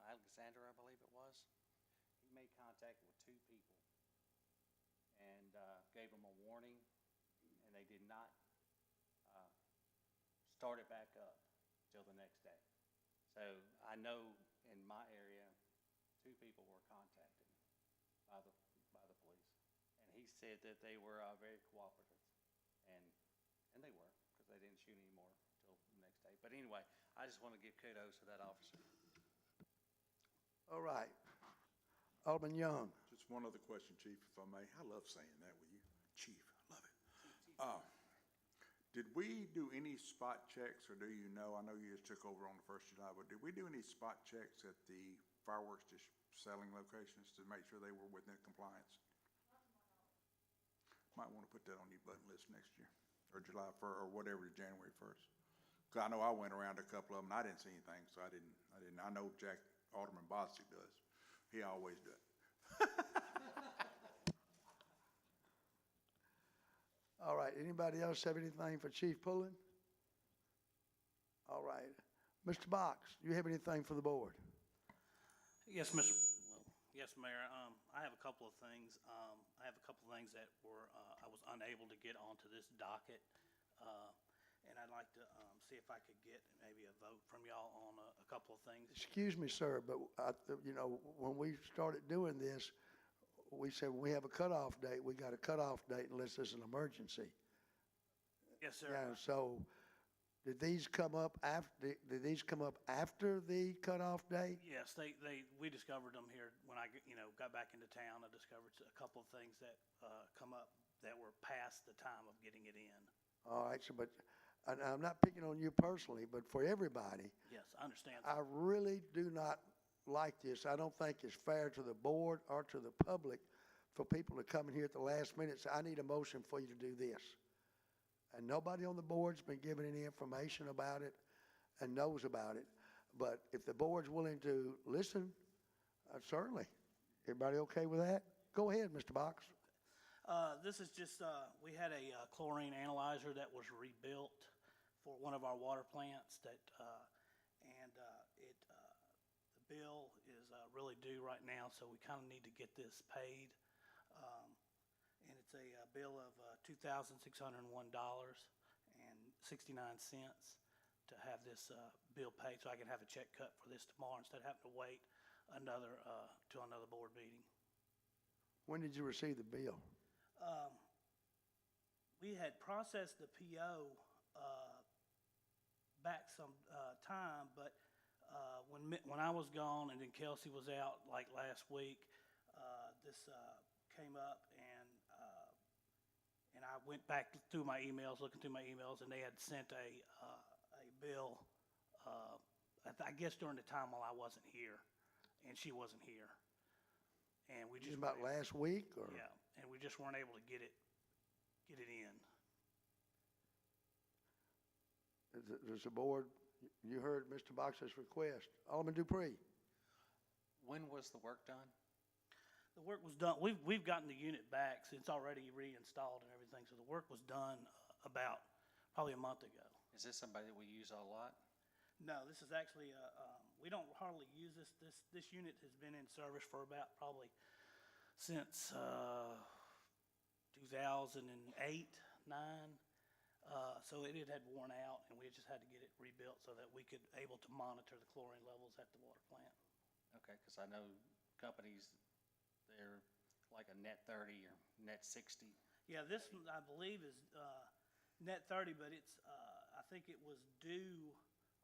Alexander, I believe it was. He made contact with 2 people and gave them a warning, and they did not start it back up till the next day. So I know in my area, 2 people were contacted by the police, and he said that they were very cooperative, and they were, because they didn't shoot anymore till the next day. But anyway, I just want to give kudos to that officer. All right. Alderman Young. Just one other question, Chief, if I may. I love saying that with you. Chief, I love it. Did we do any spot checks, or do you know, I know you just took over on the 1st of July, but did we do any spot checks at the fireworks selling locations to make sure they were within compliance? Might want to put that on your button list next year, or July 1st, or whatever, January 1st. Because I know I went around a couple of them, and I didn't see anything, so I didn't. I know Alderman Bostic does. He always does. All right, anybody else have anything for Chief Pullen? All right. Mr. Box, you have anything for the board? Yes, yes, Mayor. I have a couple of things. I have a couple of things that I was unable to get onto this docket. And I'd like to see if I could get maybe a vote from y'all on a couple of things. Excuse me, sir, but when we started doing this, we said when we have a cutoff date, we got a cutoff date unless there's an emergency. Yes, sir. Yeah, so did these come up after the cutoff date? Yes, we discovered them here when I, got back into town. I discovered a couple of things that come up that were past the time of getting it in. All right, so but I'm not picking on you personally, but for everybody, Yes, I understand. I really do not like this. I don't think it's fair to the board or to the public for people to come in here at the last minute and say, I need a motion for you to do this. And nobody on the board's been given any information about it and knows about it. But if the board's willing to listen, certainly. Everybody okay with that? Go ahead, Mr. Box. This is just, we had a chlorine analyzer that was rebuilt for one of our water plants that, the bill is really due right now, so we kind of need to get this paid. And it's a bill of $2,601.69 to have this bill paid, so I can have a check cut for this tomorrow instead of having to wait till another board meeting. When did you receive the bill? We had processed the PO back some time, but when I was gone and then Kelsey was out like last week, this came up, and I went back through my emails, looking through my emails, and they had sent a bill, I guess during the time while I wasn't here, and she wasn't here. And we just About last week, or? Yeah, and we just weren't able to get it in. Does the board, you heard Mr. Box's request. Alderman Dupree. When was the work done? The work was done, we've gotten the unit back, so it's already reinstalled and everything, so the work was done about probably a month ago. Is this somebody that we use a lot? No, this is actually, we don't hardly use this. This unit has been in service for about probably since 2008, 9. So it had worn out, and we just had to get it rebuilt so that we could able to monitor the chlorine levels at the water plant. Okay, because I know companies, they're like a net 30 or net 60. Yeah, this one, I believe is net 30, but it's, I think it was due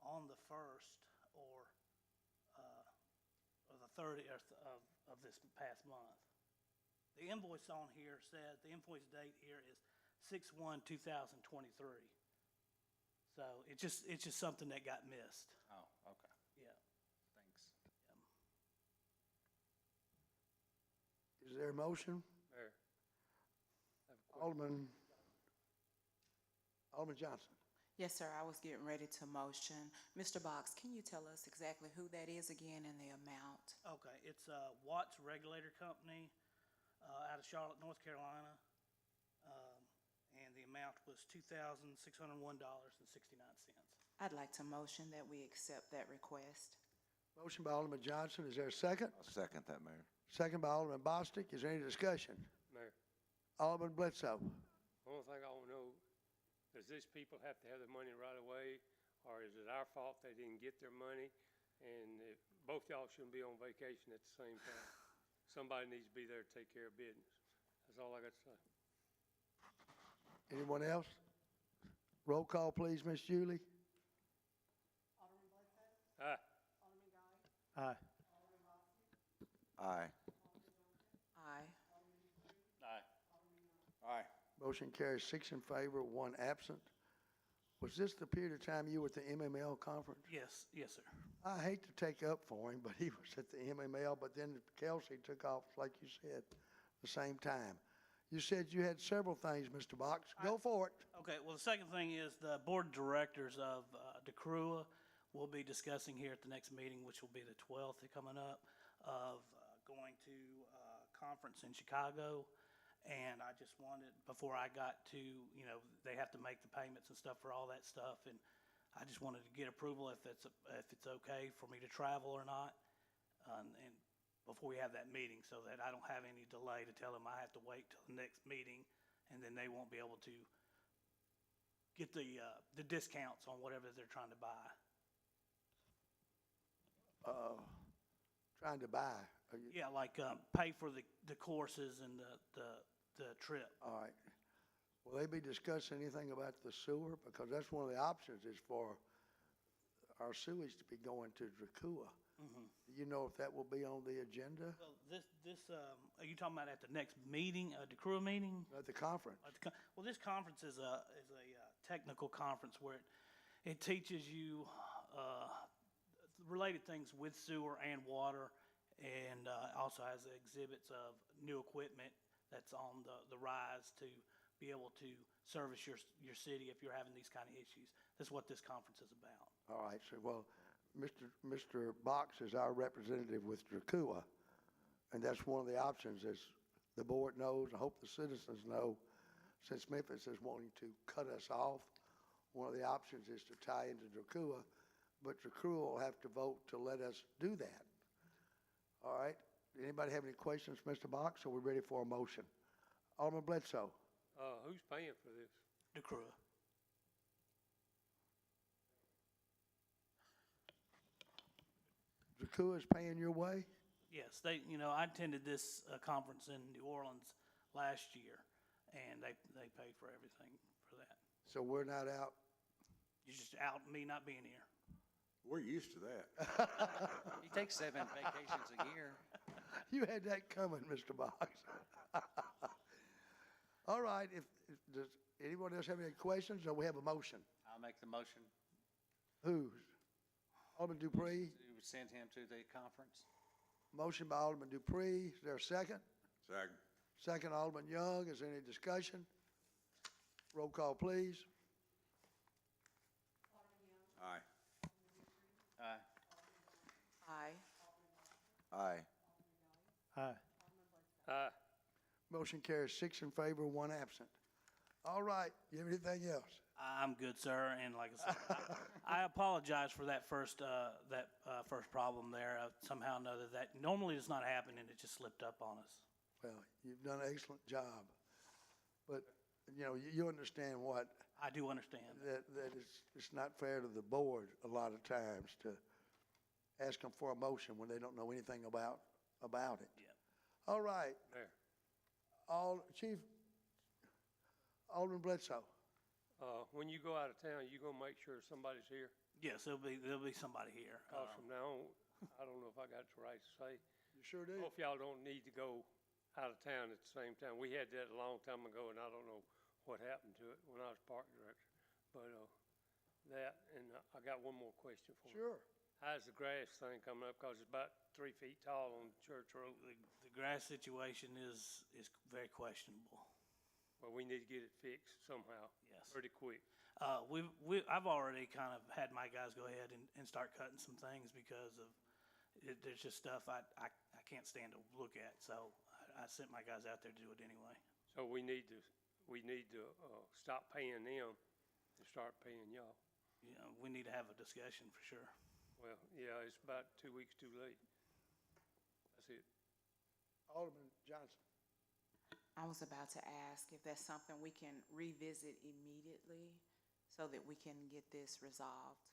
on the 1st or the 30th of this past month. The invoice on here says, the invoice date here is 6/1/2023. So it's just something that got missed. Oh, okay. Yeah. Thanks. Is there a motion? Mayor, I have a question. Alderman Johnson. Yes, sir, I was getting ready to motion. Mr. Box, can you tell us exactly who that is again and the amount? Okay, it's Watts Regulator Company out of Charlotte, North Carolina. And the amount was $2,601.69. I'd like to motion that we accept that request. Motion by Alderman Johnson, is there a second? I'll second that, Mayor. Second by Alderman Bostic, is there any discussion? Mayor, Alderman Bledsoe. only thing I want to know, does these people have to have their money right away, or is it our fault they didn't get their money? And if both y'all shouldn't be on vacation at the same time. Somebody needs to be there to take care of business. That's all I got to say. Anyone else? Roll call, please, Miss Julie. Alderman Bledsoe? Aye. Alderman Guy? Aye. Aye. Aye. Aye. Motion carries 6 in favor, 1 absent. Was this the period of time you were at the MML conference? Yes, sir. I hate to take up for him, but he was at the MML, but then Kelsey took off, like you said, the same time. You said you had several things, Mr. Box. Go for it. Okay, well, the second thing is the board of directors of DeCrua will be discussing here at the next meeting, which will be the 12th coming up, of going to a conference in Chicago. And I just wanted, before I got to, they have to make the payments and stuff for all that stuff. And I just wanted to get approval if it's okay for me to travel or not. And before we have that meeting, so that I don't have any delay to tell them I have to wait till the next meeting, and then they won't be able to get the discounts on whatever they're trying to buy. Trying to buy. Are you- Yeah, like pay for the courses and the trip. All right. Will they be discussing anything about the sewer? Because that's one of the options is for our sewage to be going to Dracua. Do you know if that will be on the agenda Well, are you talking about at the next meeting, DeCrua meeting? at the conference? Well, this conference is a technical conference where it teaches you related things with sewer and water, and also has exhibits of new equipment that's on the rise to be able to service your city if you're having these kind of issues. That's what this conference is about. All right, so, well, Mr. Box is our representative with Dracua, and that's one of the options, as the board knows, I hope the citizens know, since Memphis is wanting to cut us off, one of the options is to tie into Dracua, but Dracua will have to vote to let us do that. All right, anybody have any questions, Mr. Box, or are we ready for a motion? Alderman Bledsoe. Who's paying for this? DeCrua. Dracua is paying your way? Yes, I attended this conference in New Orleans last year, and they paid for everything for that. So we're not out? You're just out me not being here. We're used to that. He takes 7 vacations a year. You had that coming, Mr. Box. All right, does anyone else have any questions, or we have a motion? I'll make the motion Who's? Alderman Dupree, to send him to the conference. motion by Alderman Dupree, is there a second? Second. Second, Alderman Young, is there any discussion? Roll call, please. Aye. Aye. Aye. Aye. Aye. Aye. Motion carries 6 in favor, 1 absent. All right, you have anything else? I'm good, sir, and like I said, I apologize for that first problem there. Somehow or another, that normally does not happen, and it just slipped up on us. Well, you've done an excellent job, but, you understand what? I do understand. That it's not fair to the board a lot of times to ask them for a motion when they don't know anything about it. Yeah. All right, Mayor, Chief, Alderman Bledsoe. when you go out of town, you gonna make sure somebody's here? Yes, there'll be somebody here. Cause from now on, I don't know if I got the right to say. You sure do. Both y'all don't need to go out of town at the same time. We had that a long time ago, and I don't know what happened to it when I was park director. But, I got one more question for you. Sure. How's the grass thing coming up? Cause it's about 3 feet tall on Church Road. The grass situation is very questionable. Well, we need to get it fixed somehow. Yes. Pretty quick. I've already kind of had my guys go ahead and start cutting some things because of, there's just stuff I can't stand to look at, so I sent my guys out there to do it anyway. So we need to stop paying them and start paying y'all. You know, we need to have a discussion for sure. Well, yeah, it's about 2 weeks too late. That's it. Alderman Johnson. I was about to ask if that's something we can revisit immediately so that we can get this resolved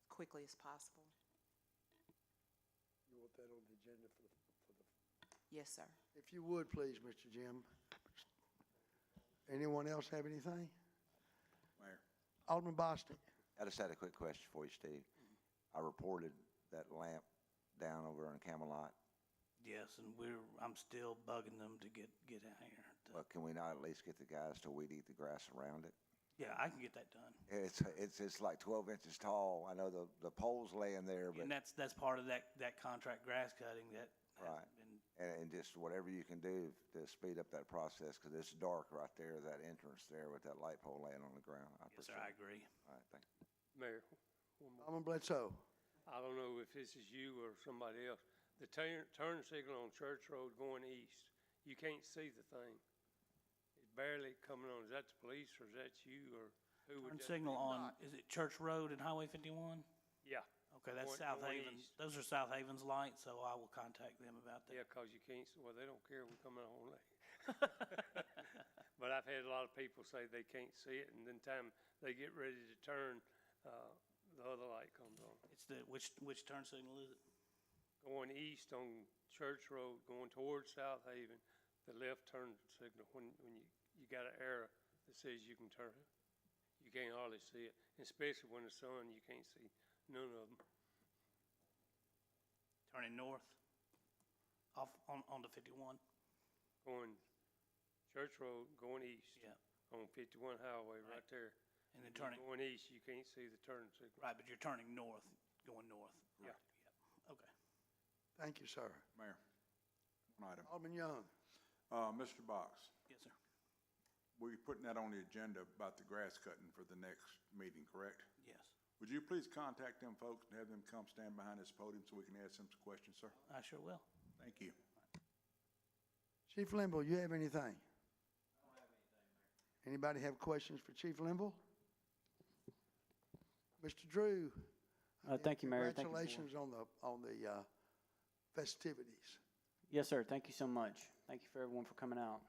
as quickly as possible. You want that on the agenda for the, Yes, sir. if you would, please, Mr. Jim. Anyone else have anything? Mayor. Alderman Bostic. I just had a quick question for you, Steve. I reported that lamp down over in Camelot, Yes, and I'm still bugging them to get out here. but can we not at least get the guys to weed eat the grass around it? Yeah, I can get that done. It's like 12 inches tall. I know the pole's laying there, but. And that's part of that contract grass cutting that Right. has been, And just whatever you can do to speed up that process, because it's dark right there, that entrance there with that light pole laying on the ground. yes, sir, I agree. All right, thank you. Mayor, one more. Alderman Bledsoe. I don't know if this is you or somebody else. The turn signal on Church Road going east, you can't see the thing. It's barely coming on. Is that the police or is that you or who would Turn that signal be? on, is it Church Road and Highway 51? Yeah. Okay, that's Going- South going Haven. east. Those are South Haven's lights, so I will contact them about that. Yeah, 'cause you can't, well, they don't care if we come out on late. But I've had a lot of people say they can't see it, and then time they get ready to turn, the other light comes on. It's which turn signal is it? Going east on Church Road, going towards South Haven, the left turn signal, when you got an arrow that says you can turn, you can't hardly see it, especially when the sun, you can't see none of them. Turning north, off on the 51? Going Church Road, going east. Yeah. On 51 Highway, right there. And then You're turning, going east, you can't see the turn signal. right, but you're turning north, going north. Yeah. Right, yeah. Okay. Thank you, sir. Mayor, one item. Alderman Young. Mr. Box, Yes, sir. we're putting that on the agenda about the grass cutting for the next meeting, correct? Yes, Would you please contact them folks and have them come stand behind this podium so we can ask them some questions, sir? I sure will. Thank you. Chief Limble, you have anything? I don't have anything, Mayor. Anybody have questions for Chief Limble? Mr. Drew? Thank you, Mayor. Thank you, Board. Congratulations on the festivities. Yes, sir. Thank you so much. Thank you for everyone for coming out.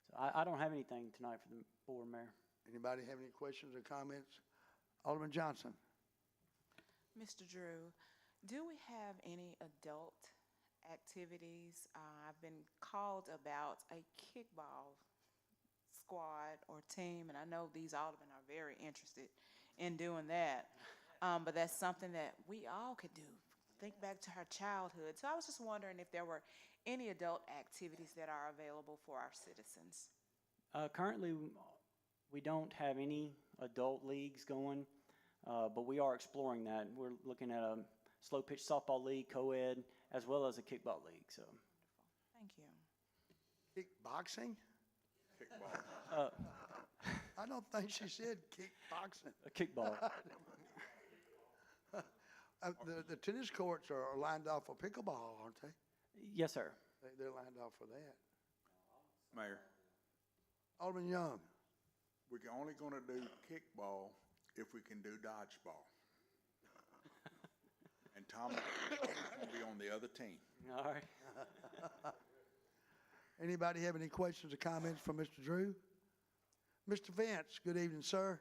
So I don't have anything tonight for the board, Mayor. Anybody have any questions or comments? Alderman Johnson. Mr. Drew, do we have any adult activities? I've been called about a kickball squad or team, and I know these aldermen are very interested in doing that. But that's something that we all could do. Think back to our childhood. So I was just wondering if there were any adult activities that are available for our citizens. Currently, we don't have any adult leagues going, but we are exploring that. We're looking at a slow pitch softball league, co-ed, as well as a kickball league. So, Thank you. Kickboxing? Kickball. I don't think she said kickboxing. a kickball. The tennis courts are lined off for pickleball, aren't they? Yes, sir. They're lined off for that. Mayor, Alderman Young. we're only gonna do kickball if we can do dodgeball. And Tom's gonna be on the other team. All right. Anybody have any questions or comments for Mr. Drew? Mr. Vance, good evening, sir.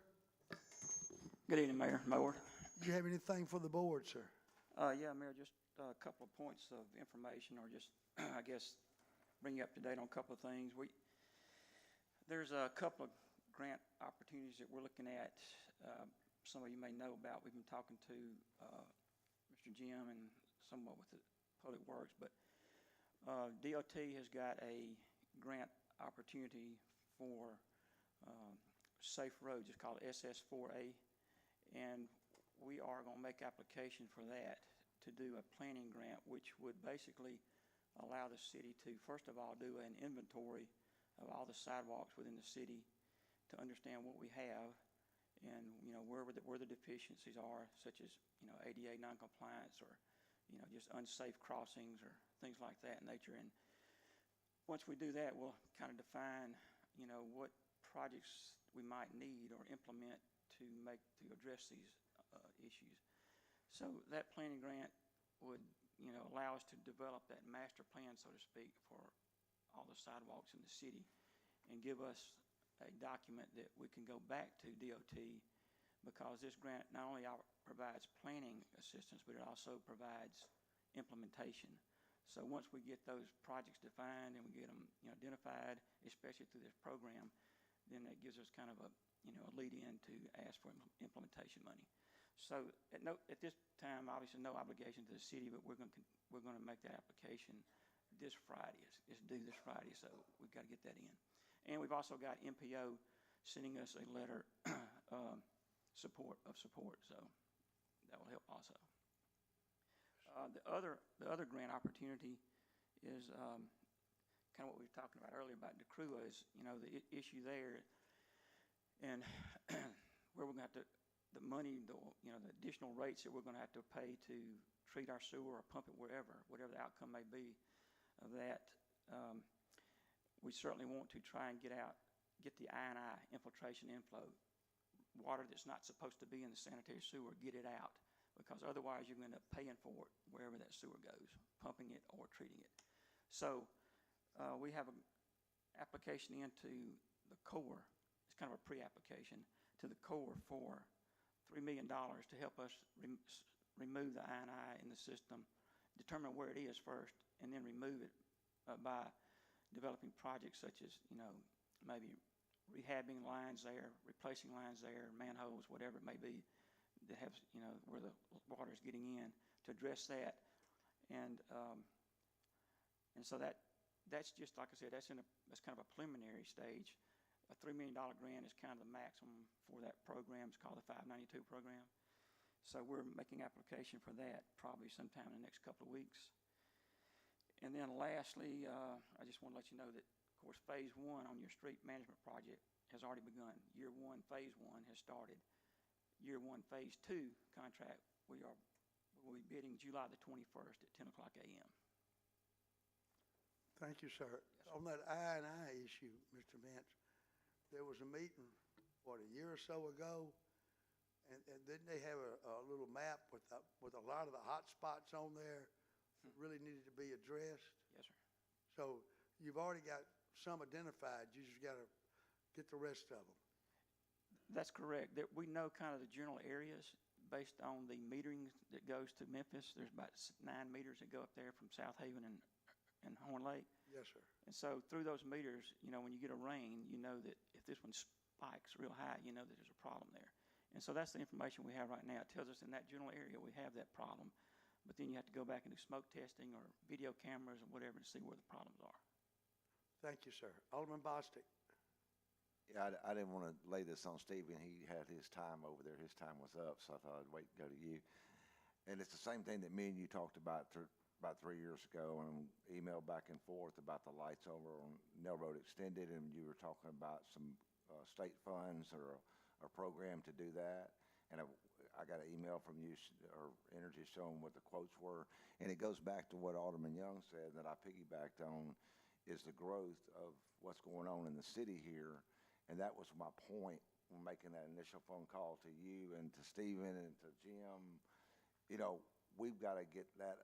Good evening, Mayor, Mower. Do you have anything for the board, sir? Yeah, Mayor, just a couple of points of information, or just, I guess, bring you up to date on a couple of things. There's a couple of grant opportunities that we're looking at. Some of you may know about. We've been talking to Mr. Jim and somewhat with the Public Works, but DOT has got a grant opportunity for safe roads. It's called SS4A, and we are going to make application for that to do a planning grant, which would basically allow the city to, first of all, do an inventory of all the sidewalks within the city to understand what we have, and, you know, where the deficiencies are, such as, you know, ADA noncompliance or, you know, just unsafe crossings or things like that nature. And once we do that, we'll kind of define, you know, what projects we might need or implement to address these issues. So that planning grant would, you know, allow us to develop that master plan, so to speak, for all the sidewalks in the city and give us a document that we can go back to DOT, because this grant not only provides planning assistance, but it also provides implementation. So once we get those projects defined and we get them, you know, identified, especially through this program, then that gives us kind of a, you know, a lead in to ask for implementation money. So at this time, obviously no obligation to the city, but we're going to make that application this Friday. It's due this Friday, so we've got to get that in. And we've also got MPO sending us a letter support, so that will help also. The other grant opportunity is kind of what we were talking about earlier about DECRUA is, you know, the issue there, and where we're going to have to, the money, you know, the additional rates that we're going to have to pay to treat our sewer or pump it whatever the outcome may be of that. We certainly want to try and get the I&I, infiltration inflow, water that's not supposed to be in the sanitary sewer, get it out, because otherwise you're going to end up paying for it wherever that sewer goes, pumping it or treating it. So we have an application into the Corps. It's kind of a pre-application to the Corps for $3 million to help us remove the I&I in the system, determine where it is first, and then remove it by developing projects such as, you know, maybe rehabbing lines there, replacing lines there, manholes, whatever it may be, that have, you know, where the water is getting in, to address that. And so that's just, like I said, that's kind of a preliminary stage. A $3 million grant is kind of the maximum for that program. It's called the 592 program. So we're making application for that probably sometime in the next couple of weeks. And then lastly, I just want to let you know that, of course, phase 1 on your street management project has already begun. Year 1, phase 1 has started. Year 1, phase 2 contract, we'll be bidding July the 21st at 10 o'clock a.m. Thank you, sir. On that I&I issue, Mr. Vance, there was a meeting, what, a year or so ago, and didn't they have a little map with a lot of the hot spots on there that really needed to be addressed? Yes, sir. So you've already got some identified, you just got to get the rest of them. That's correct. That we know kind of the general areas based on the metering that goes to Memphis. There's about 9 meters that go up there from South Haven and Horn Lake. Yes, sir. And so through those meters, you know, when you get a rain, you know that if this one spikes real high, you know that there's a problem there. And so that's the information we have right now. It tells us in that general area we have that problem. But then you have to go back and do smoke testing or video cameras or whatever to see where the problems are. Thank you, sir. Alderman Bostic. Yeah, I didn't want to lay this on Stephen. He had his time over there. His time was up, so I thought I'd wait and go to you. And it's the same thing that me and you talked about about 3 years ago, and emailed back and forth about the lights over on Nell Road Extended, and you were talking about some state funds or a program to do that. And I got an email from you, or Energy, showing what the quotes were. And it goes back to what Alderman Young said that I piggybacked on, is the growth of what's going on in the city here. And that was my point when making that initial phone call to you and to Stephen and to Jim. You know, we've got to get that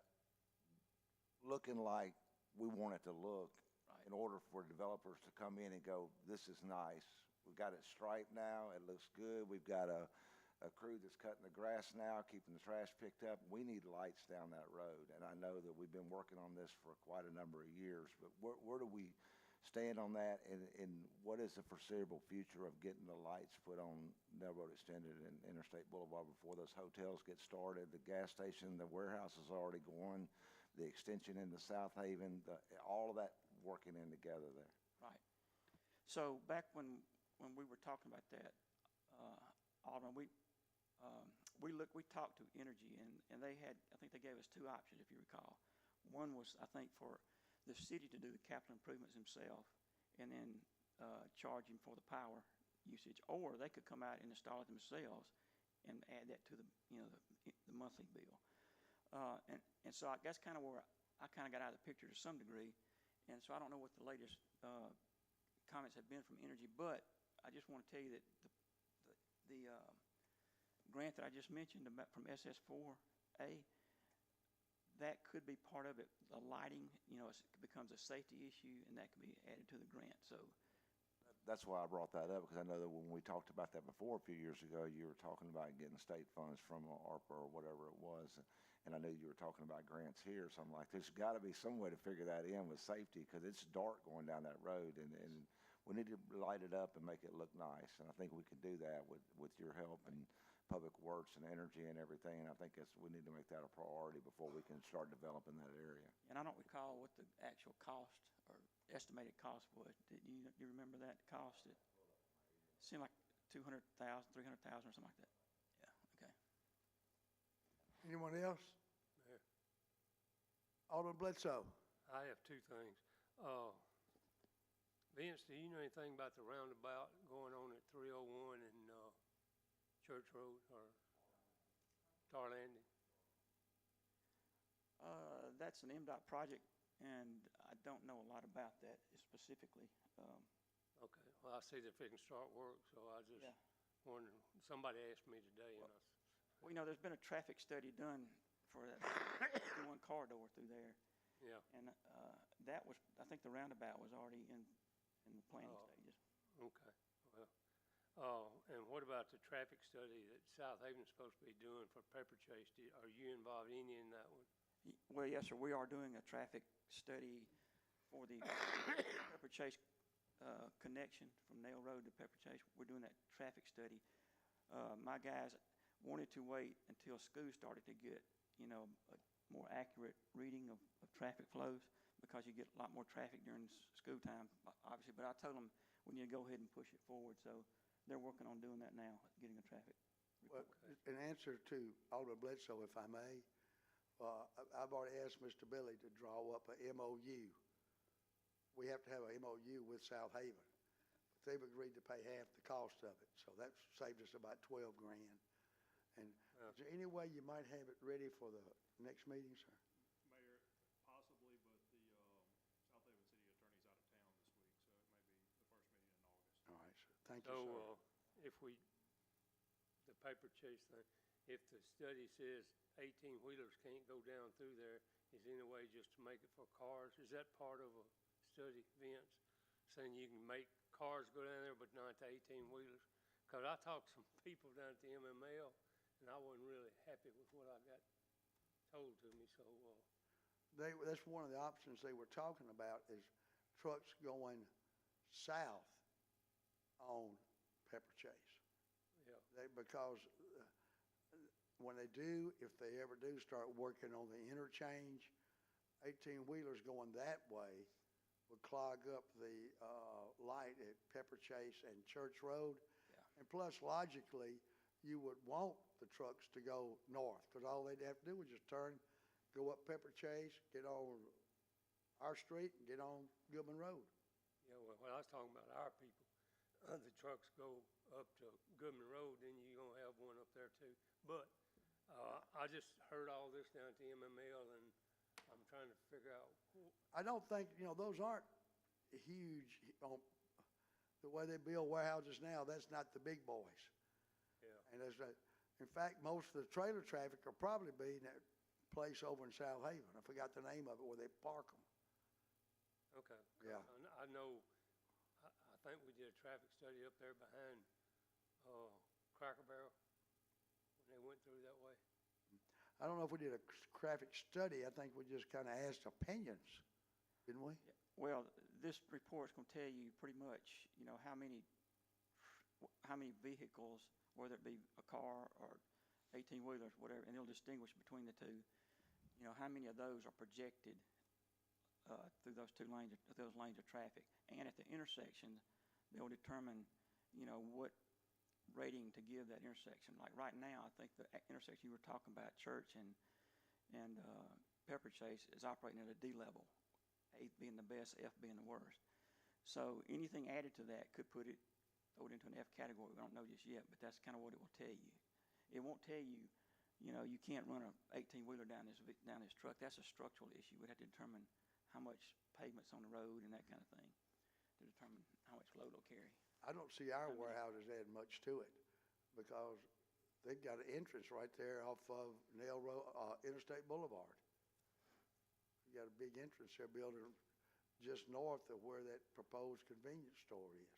looking like we want it to look, in order for developers to come in and go, this is nice. We've got it striped now. It looks good. We've got a crew that's cutting the grass now, keeping the trash picked up. We need lights down that road. And I know that we've been working on this for quite a number of years, but where do we stand on that, and what is the foreseeable future of getting the lights put on Nell Road Extended and Interstate Boulevard before those hotels get started? The gas station, the warehouse is already going, the extension into South Haven, all of that working in together there. Right. So back when we were talking about that, Alderman, we talked to Energy, and they had, I think they gave us 2 options, if you recall. One was, I think, for the city to do the capital improvements themselves and then charge him for the power usage, or they could come out and install it themselves and add that to the, the monthly bill. And so that's kind of where I kind of got out of the picture to some degree. And so I don't know what the latest comments have been from Energy, but I just want to tell you that the grant that I just mentioned about from SS4A, that could be part of it. The lighting, it becomes a safety issue, and that could be added to the grant. So That's why I brought that up, because I know that when we talked about that before a few years ago, you were talking about getting state funds from ARPA or whatever it was. And I knew you were talking about grants here, so I'm like, there's got to be some way to figure that in with safety, because it's dark going down that road, and we need to light it up and make it look nice. And I think we can do that with your help and Public Works and Energy and everything. And I think we need to make that a priority before we can start developing that area. And I don't recall what the actual cost or estimated cost was. Do you remember that cost? It seemed like $200,000, $300,000 or something like that. Yeah, okay. Anyone else? Mayor, Alderman Bledsoe. I have two things. Vince, do you know anything about the roundabout going on at 301 and Church Road or Tar Landing? That's an MDOT project, and I don't know a lot about that specifically. Okay, well, I see they're fixing to start work, so I just wondering, somebody asked me today, and Well, there's been a traffic study done for that one corridor through there. Yeah. And that was, I think the roundabout was already in the planning stages. Okay, well, and what about the traffic study that South Haven's supposed to be doing for Pepper Chase? Are you involved any in that one? Well, yes, sir, we are doing a traffic study for the Pepper Chase connection from Nail Road to Pepper Chase. We're doing that traffic study. My guys wanted to wait until school started to get, a more accurate reading of traffic flows, because you get a lot more traffic during school time, obviously. But I told them we need to go ahead and push it forward. So they're working on doing that now, getting a traffic report. Well, in answer to Alderman Bledsoe, if I may, I've already asked Mr. Billy to draw up a MOU. We have to have a MOU with South Haven. They've agreed to pay half the cost of it, so that saved us about $12 grand. And is there any way you might have it ready for the next meeting, sir? Mayor, possibly, but the South Haven City Attorney's out of town this week, so it may be the first meeting in August. All right, sir. Thank you, So, sir. if the Pepper Chase thing, if the study says 18-wheelers can't go down through there, is there any way just to make it for cars? Is that part of a study, Vince? Saying you can make cars go down there, but not the 18-wheelers? Because I talked to some people down at the MML, and I wasn't really happy with what I got told to me, so. That's one of the options they were talking about, is trucks going south on Pepper Chase. Yeah. Because when they do, if they ever do start working on the interchange, 18-wheelers going that way would clog up the light at Pepper Chase and Church Road. And plus, logically, you would want the trucks to go north, because all they'd have to do was just turn, go up Pepper Chase, get on our street, and get on Goodman Road. Yeah, well, when I was talking about our people, the trucks go up to Goodman Road, then you're gonna have one up there too. But I just heard all this down at the MML, and I'm trying to figure out. I don't think, those aren't huge, the way they build warehouses now, that's not the big boys. Yeah. And in fact, most of the trailer traffic will probably be in that place over in South Haven. I forgot the name of it, where they park them. Okay. Yeah. I know, I think we did a traffic study up there behind Cracker Barrel when they went through that way. I don't know if we did a traffic study. I think we just kind of asked opinions, didn't we? Well, this report's going to tell you pretty much, how many vehicles, whether it be a car or 18-wheelers, whatever, and it'll distinguish between the two. How many of those are projected through those lanes of traffic. And at the intersection, they'll determine, what rating to give that intersection. Like right now, I think the intersection you were talking about, Church and Pepper Chase, is operating at a D level, A being the best, F being the worst. So anything added to that could put it throw it into an F category. We don't know just yet, but that's kind of what it will tell you. It won't tell you, you know, you can't run a 18-wheeler down this truck. That's a structural issue. We'd have to determine how much pavement's on the road and that kind of thing to determine how much load it'll carry. I don't see our warehouses adding much to it because they've got an entrance right there off of Interstate Boulevard. You got a big entrance there building just north of where that proposed convenience store is,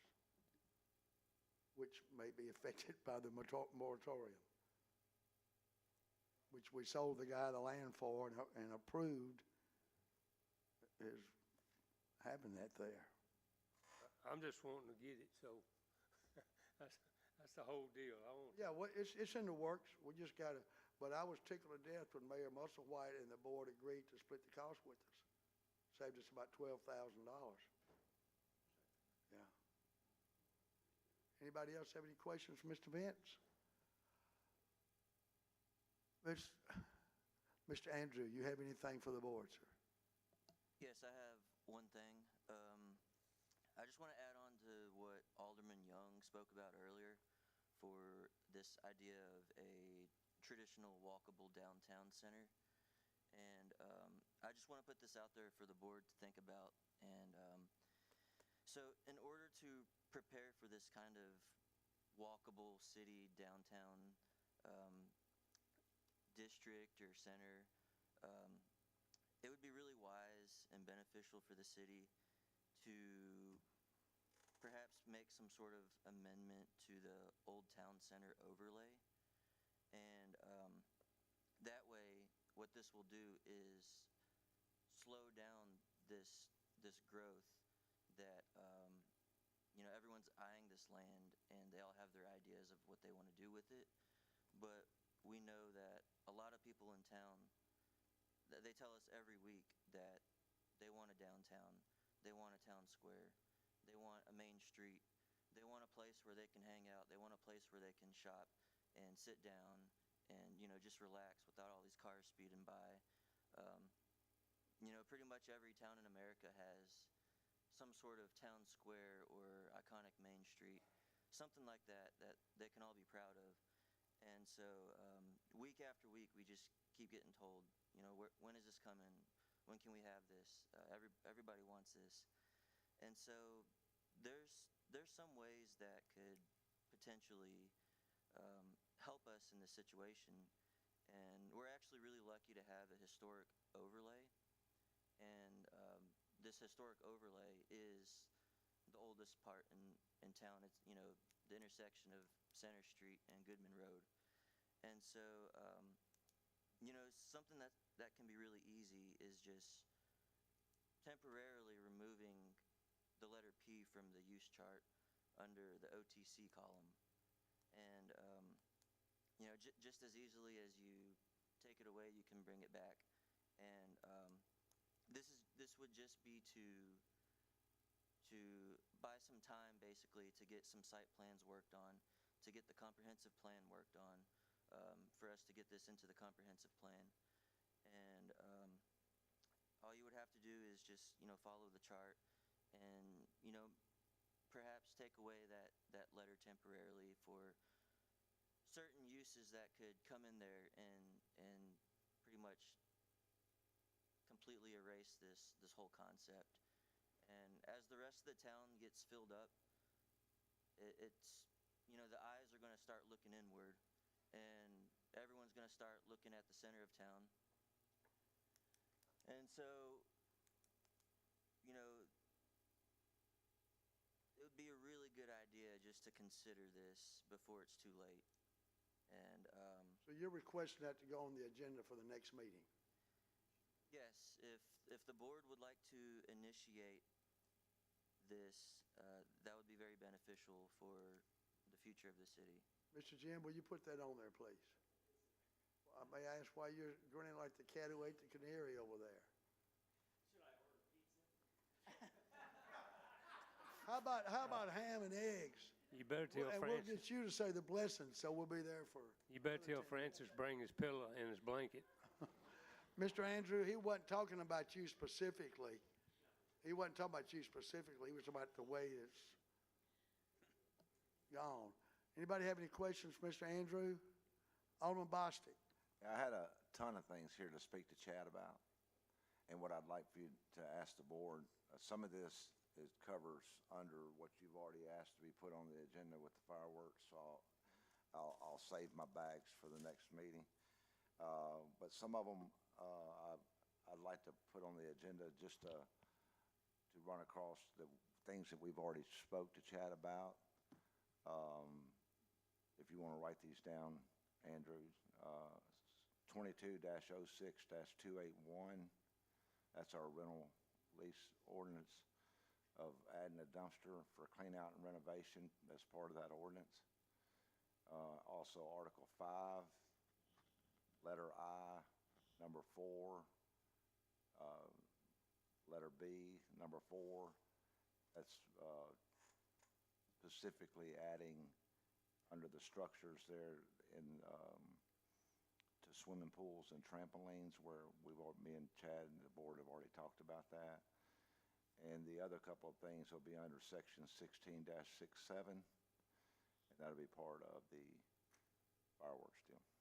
which may be affected by the moratorium, which we sold the guy the land for and approved is having that there. I'm just wanting to get it, so that's the whole deal. I want. Yeah, well, it's in the works. We just gotta, but I was tickled to death when Mayor Musselwhite and the board agreed to split the cost with us. Saved us about $12,000. Yeah. Anybody else have any questions for Mr. Vince? Mr. Andrew, you have anything for the board, sir? Yes, I have one thing. I just want to add on to what Alderman Young spoke about earlier for this idea of a traditional walkable downtown center. And I just want to put this out there for the board to think about. And so in order to prepare for this kind of walkable city downtown district or center, it would be really wise and beneficial for the city to perhaps make some sort of amendment to the Old Town Center overlay. And that way, what this will do is slow down this growth that, you know, everyone's eyeing this land and they all have their ideas of what they want to do with it. But we know that a lot of people in town, they tell us every week that they want a downtown, they want a town square, they want a main street, they want a place where they can hang out, they want a place where they can shop and sit down and, you know, just relax without all these cars speeding by. You know, pretty much every town in America has some sort of town square or iconic main street, something like that they can all be proud of. And so week after week, we just keep getting told, you know, when is this coming? When can we have this? Everybody wants this. And so there's some ways that could potentially help us in this situation. And we're actually really lucky to have a historic overlay. And this historic overlay is the oldest part in town. It's, you know, the intersection of Center Street and Goodman Road. And so, you know, something that can be really easy is just temporarily removing the letter P from the use chart under the OTC column. And, you know, just as easily as you take it away, you can bring it back. And this would just be to buy some time, basically, to get some site plans worked on, to get the comprehensive plan worked on, for us to get this into the comprehensive plan. And all you would have to do is just, you know, follow the chart and, you know, perhaps take away that letter temporarily for certain uses that could come in there and pretty much completely erase this whole concept. And as the rest of the town gets filled up, it's, you know, the eyes are going to start looking inward, and everyone's going to start looking at the center of town. And so, you know, it would be a really good idea just to consider this before it's too late. And So you're requesting that to go on the agenda for the next meeting? yes, if the board would like to initiate this, that would be very beneficial for the future of the city. Mr. Jim, will you put that on there, please? May I ask why you're grinning like the cat who ate the canary over there? Should I order pizza? How about ham and eggs? You better tell And we'll Francis. get you to say the blessing, so we'll be there for. You better tell Francis bring his pillow and his blanket. Mr. Andrew, he wasn't talking about you specifically. He wasn't talking about you specifically. He was talking about the way it's. Gone. Anybody have any questions for Mr. Andrew? Alderman Bostic? I had a ton of things here to speak to Chad about, and what I'd like for you to ask the board. Some of this covers under what you've already asked to be put on the agenda with the fireworks, so I'll save my bags for the next meeting. But some of them I'd like to put on the agenda just to run across the things that we've already spoke to Chad about. If you want to write these down, Andrew, 22-06-281, that's our rental lease ordinance of adding a dumpster for clean out and renovation as part of that ordinance. Also Article 5, letter I, number 4, letter B, number 4, that's specifically adding under the structures there in to swimming pools and trampolines, where me and Chad and the board have already talked about that. And the other couple of things will be under section 16-67, and that'll be part of the fireworks deal. So,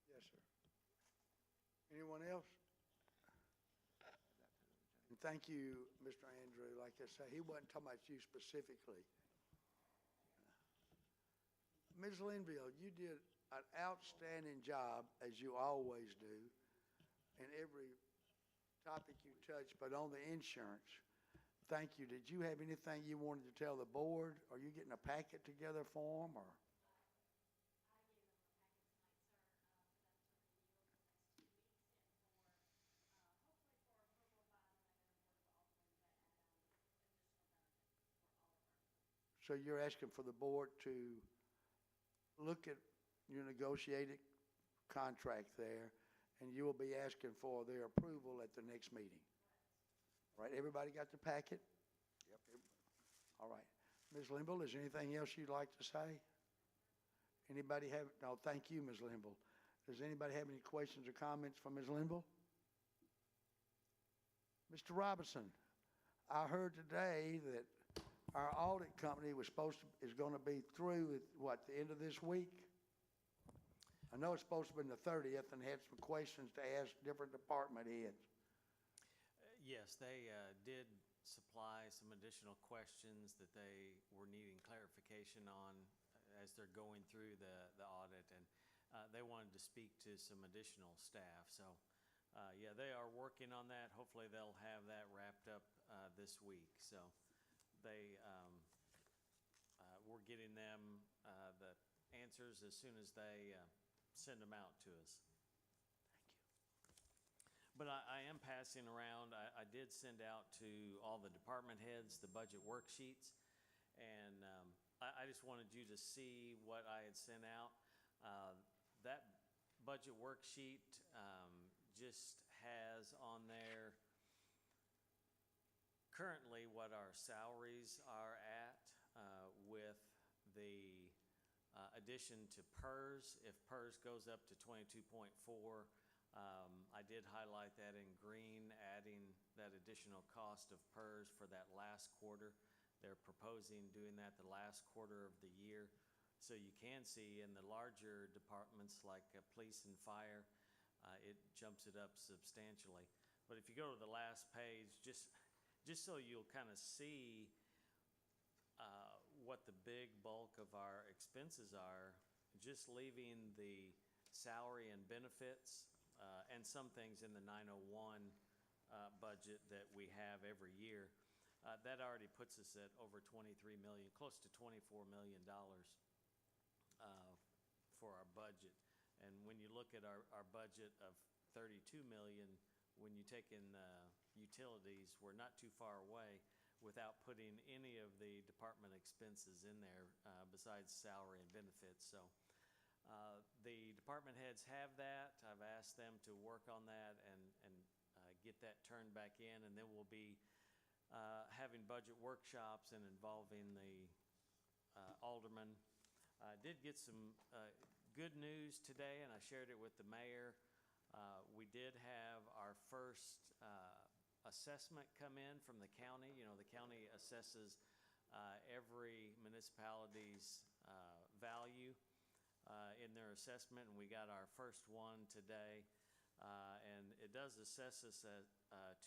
thank you. Yes, sir. Anyone else? And thank you, Mr. Andrew. Like I say, he wasn't talking about you specifically. Ms. Linville, you did an outstanding job, as you always do, in every topic you touch, but on the insurance. Thank you. Did you have anything you wanted to tell the board? Are you getting a packet together for them, or? So you're asking for the board to look at your negotiated contract there, and you will be asking for their approval at the next meeting. All right, everybody got the packet? Yep. All right. Ms. Limble, is there anything else you'd like to say? Anybody have, no, thank you, Ms. Limble. Does anybody have any questions or comments for Ms. Limble? Mr. Robinson, I heard today that our audit company is going to be through at, the end of this week? I know it's supposed to be the 30th, and had some questions to ask different department heads. Yes, they did supply some additional questions that they were needing clarification on as they're going through the audit, and they wanted to speak to some additional staff. So, yeah, they are working on that. Hopefully they'll have that wrapped up this week. So we're getting them the answers as soon as they send them out to us. But I am passing around, I did send out to all the department heads the budget worksheets, and I just wanted you to see what I had sent out. That budget worksheet just has on there currently what our salaries are at with the addition to PERS. If PERS goes up to 22.4, I did highlight that in green, adding that additional cost of PERS for that last quarter. They're proposing doing that the last quarter of the year. So you can see in the larger departments like police and fire, it jumps it up substantially. But if you go to the last page, just so you'll kind of see what the big bulk of our expenses are, just leaving the salary and benefits and some things in the 901 budget that we have every year, that already puts us at over 23 million, close to $24 million for our budget. And when you look at our budget of 32 million, when you take in utilities, we're not too far away without putting any of the department expenses in there besides salary and benefits. So the department heads have that. I've asked them to work on that and get that turned back in, and then we'll be having budget workshops and involving the aldermen. I did get some good news today, and I shared it with the mayor. We did have our first assessment come in from the county. You know, the county assesses every municipality's value in their assessment, and we got our first one today. And it does assess us at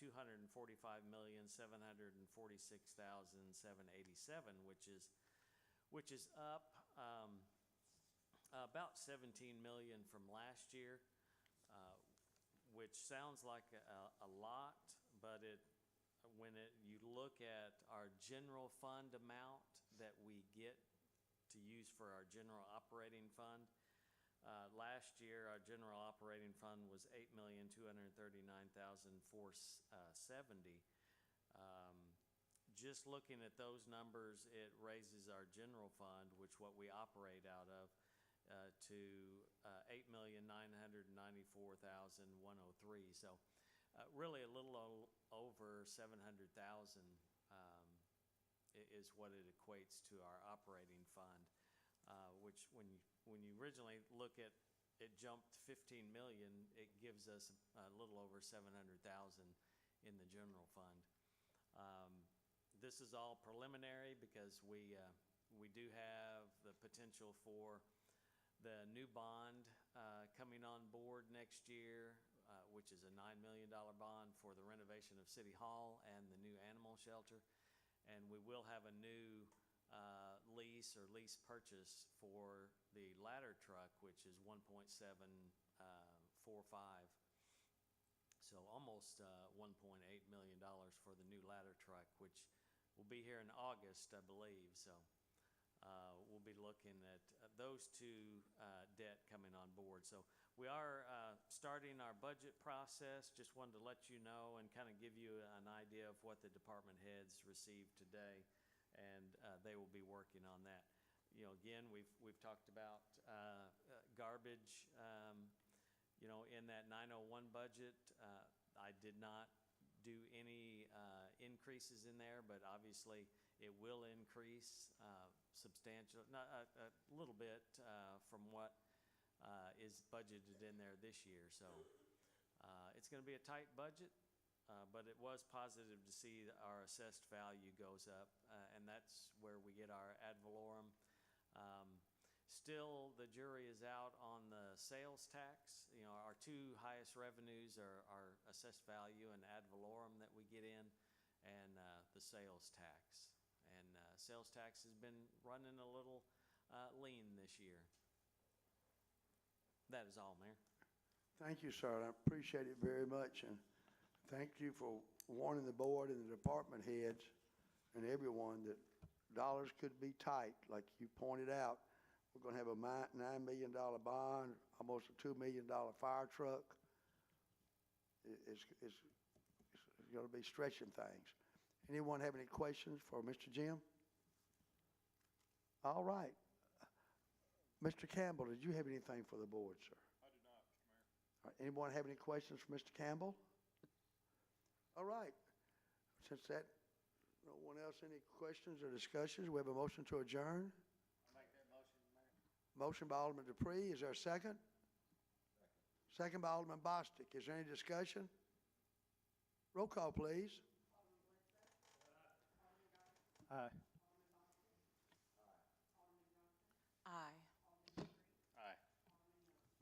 $245,746,787, which is up about 17 million from last year, which sounds like a lot, but you look at our general fund amount that we get to use for our general operating fund, last year our general operating fund was $8,239,470. Just looking at those numbers, it raises our general fund, which what we operate out of, to $8,994,103. So really a little over 700,000 is what it equates to our operating fund, which when you originally look at it jumped 15 million, it gives us a little over 700,000 in the general fund. This is all preliminary because we do have the potential for the new bond coming on board next year, which is a $9 million bond for the renovation of City Hall and the new animal shelter. And we will have a new lease or lease purchase for the ladder truck, which is 1.745. So almost $1.8 million for the new ladder truck, which will be here in August, I believe. So we'll be looking at those two debt coming on board. So we are starting our budget process. Just wanted to let you know and kind of give you an idea of what the department heads received today, and they will be working on that. You know, again, we've talked about garbage. You know, in that 901 budget, I did not do any increases in there, but obviously it will increase substantial, not a little bit from what is budgeted in there this year. So it's going to be a tight budget, but it was positive to see that our assessed value goes up, and that's where we get our ad valorem. Still, the jury is out on the sales tax. You know, our two highest revenues are our assessed value and ad valorem that we get in, and the sales tax. And sales tax has been running a little lean this year. That is all, Mayor. Thank you, sir. I appreciate it very much, and thank you for warning the board and the department heads and everyone that dollars could be tight, like you pointed out. We're going to have a $9 million bond, almost a $2 million fire truck. It's going to be stretching things. Anyone have any questions for Mr. Jim? All right. Mr. Campbell, did you have anything for the board, sir? I do not, Mr. Mayor. All right, anyone have any questions for Mr. Campbell? All right. Since that, no one else, any questions or discussions, we have a motion to adjourn. I'll make that motion, Mayor. Motion by Alderman Dupree. Is there a second? Second by Alderman Bostic. Is there any discussion? Roll call, please. Aye. Aye.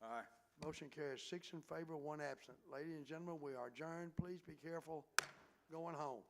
Aye. Motion carries 6 in favor, 1 absent. Ladies and gentlemen, we are adjourned. Please be careful going home.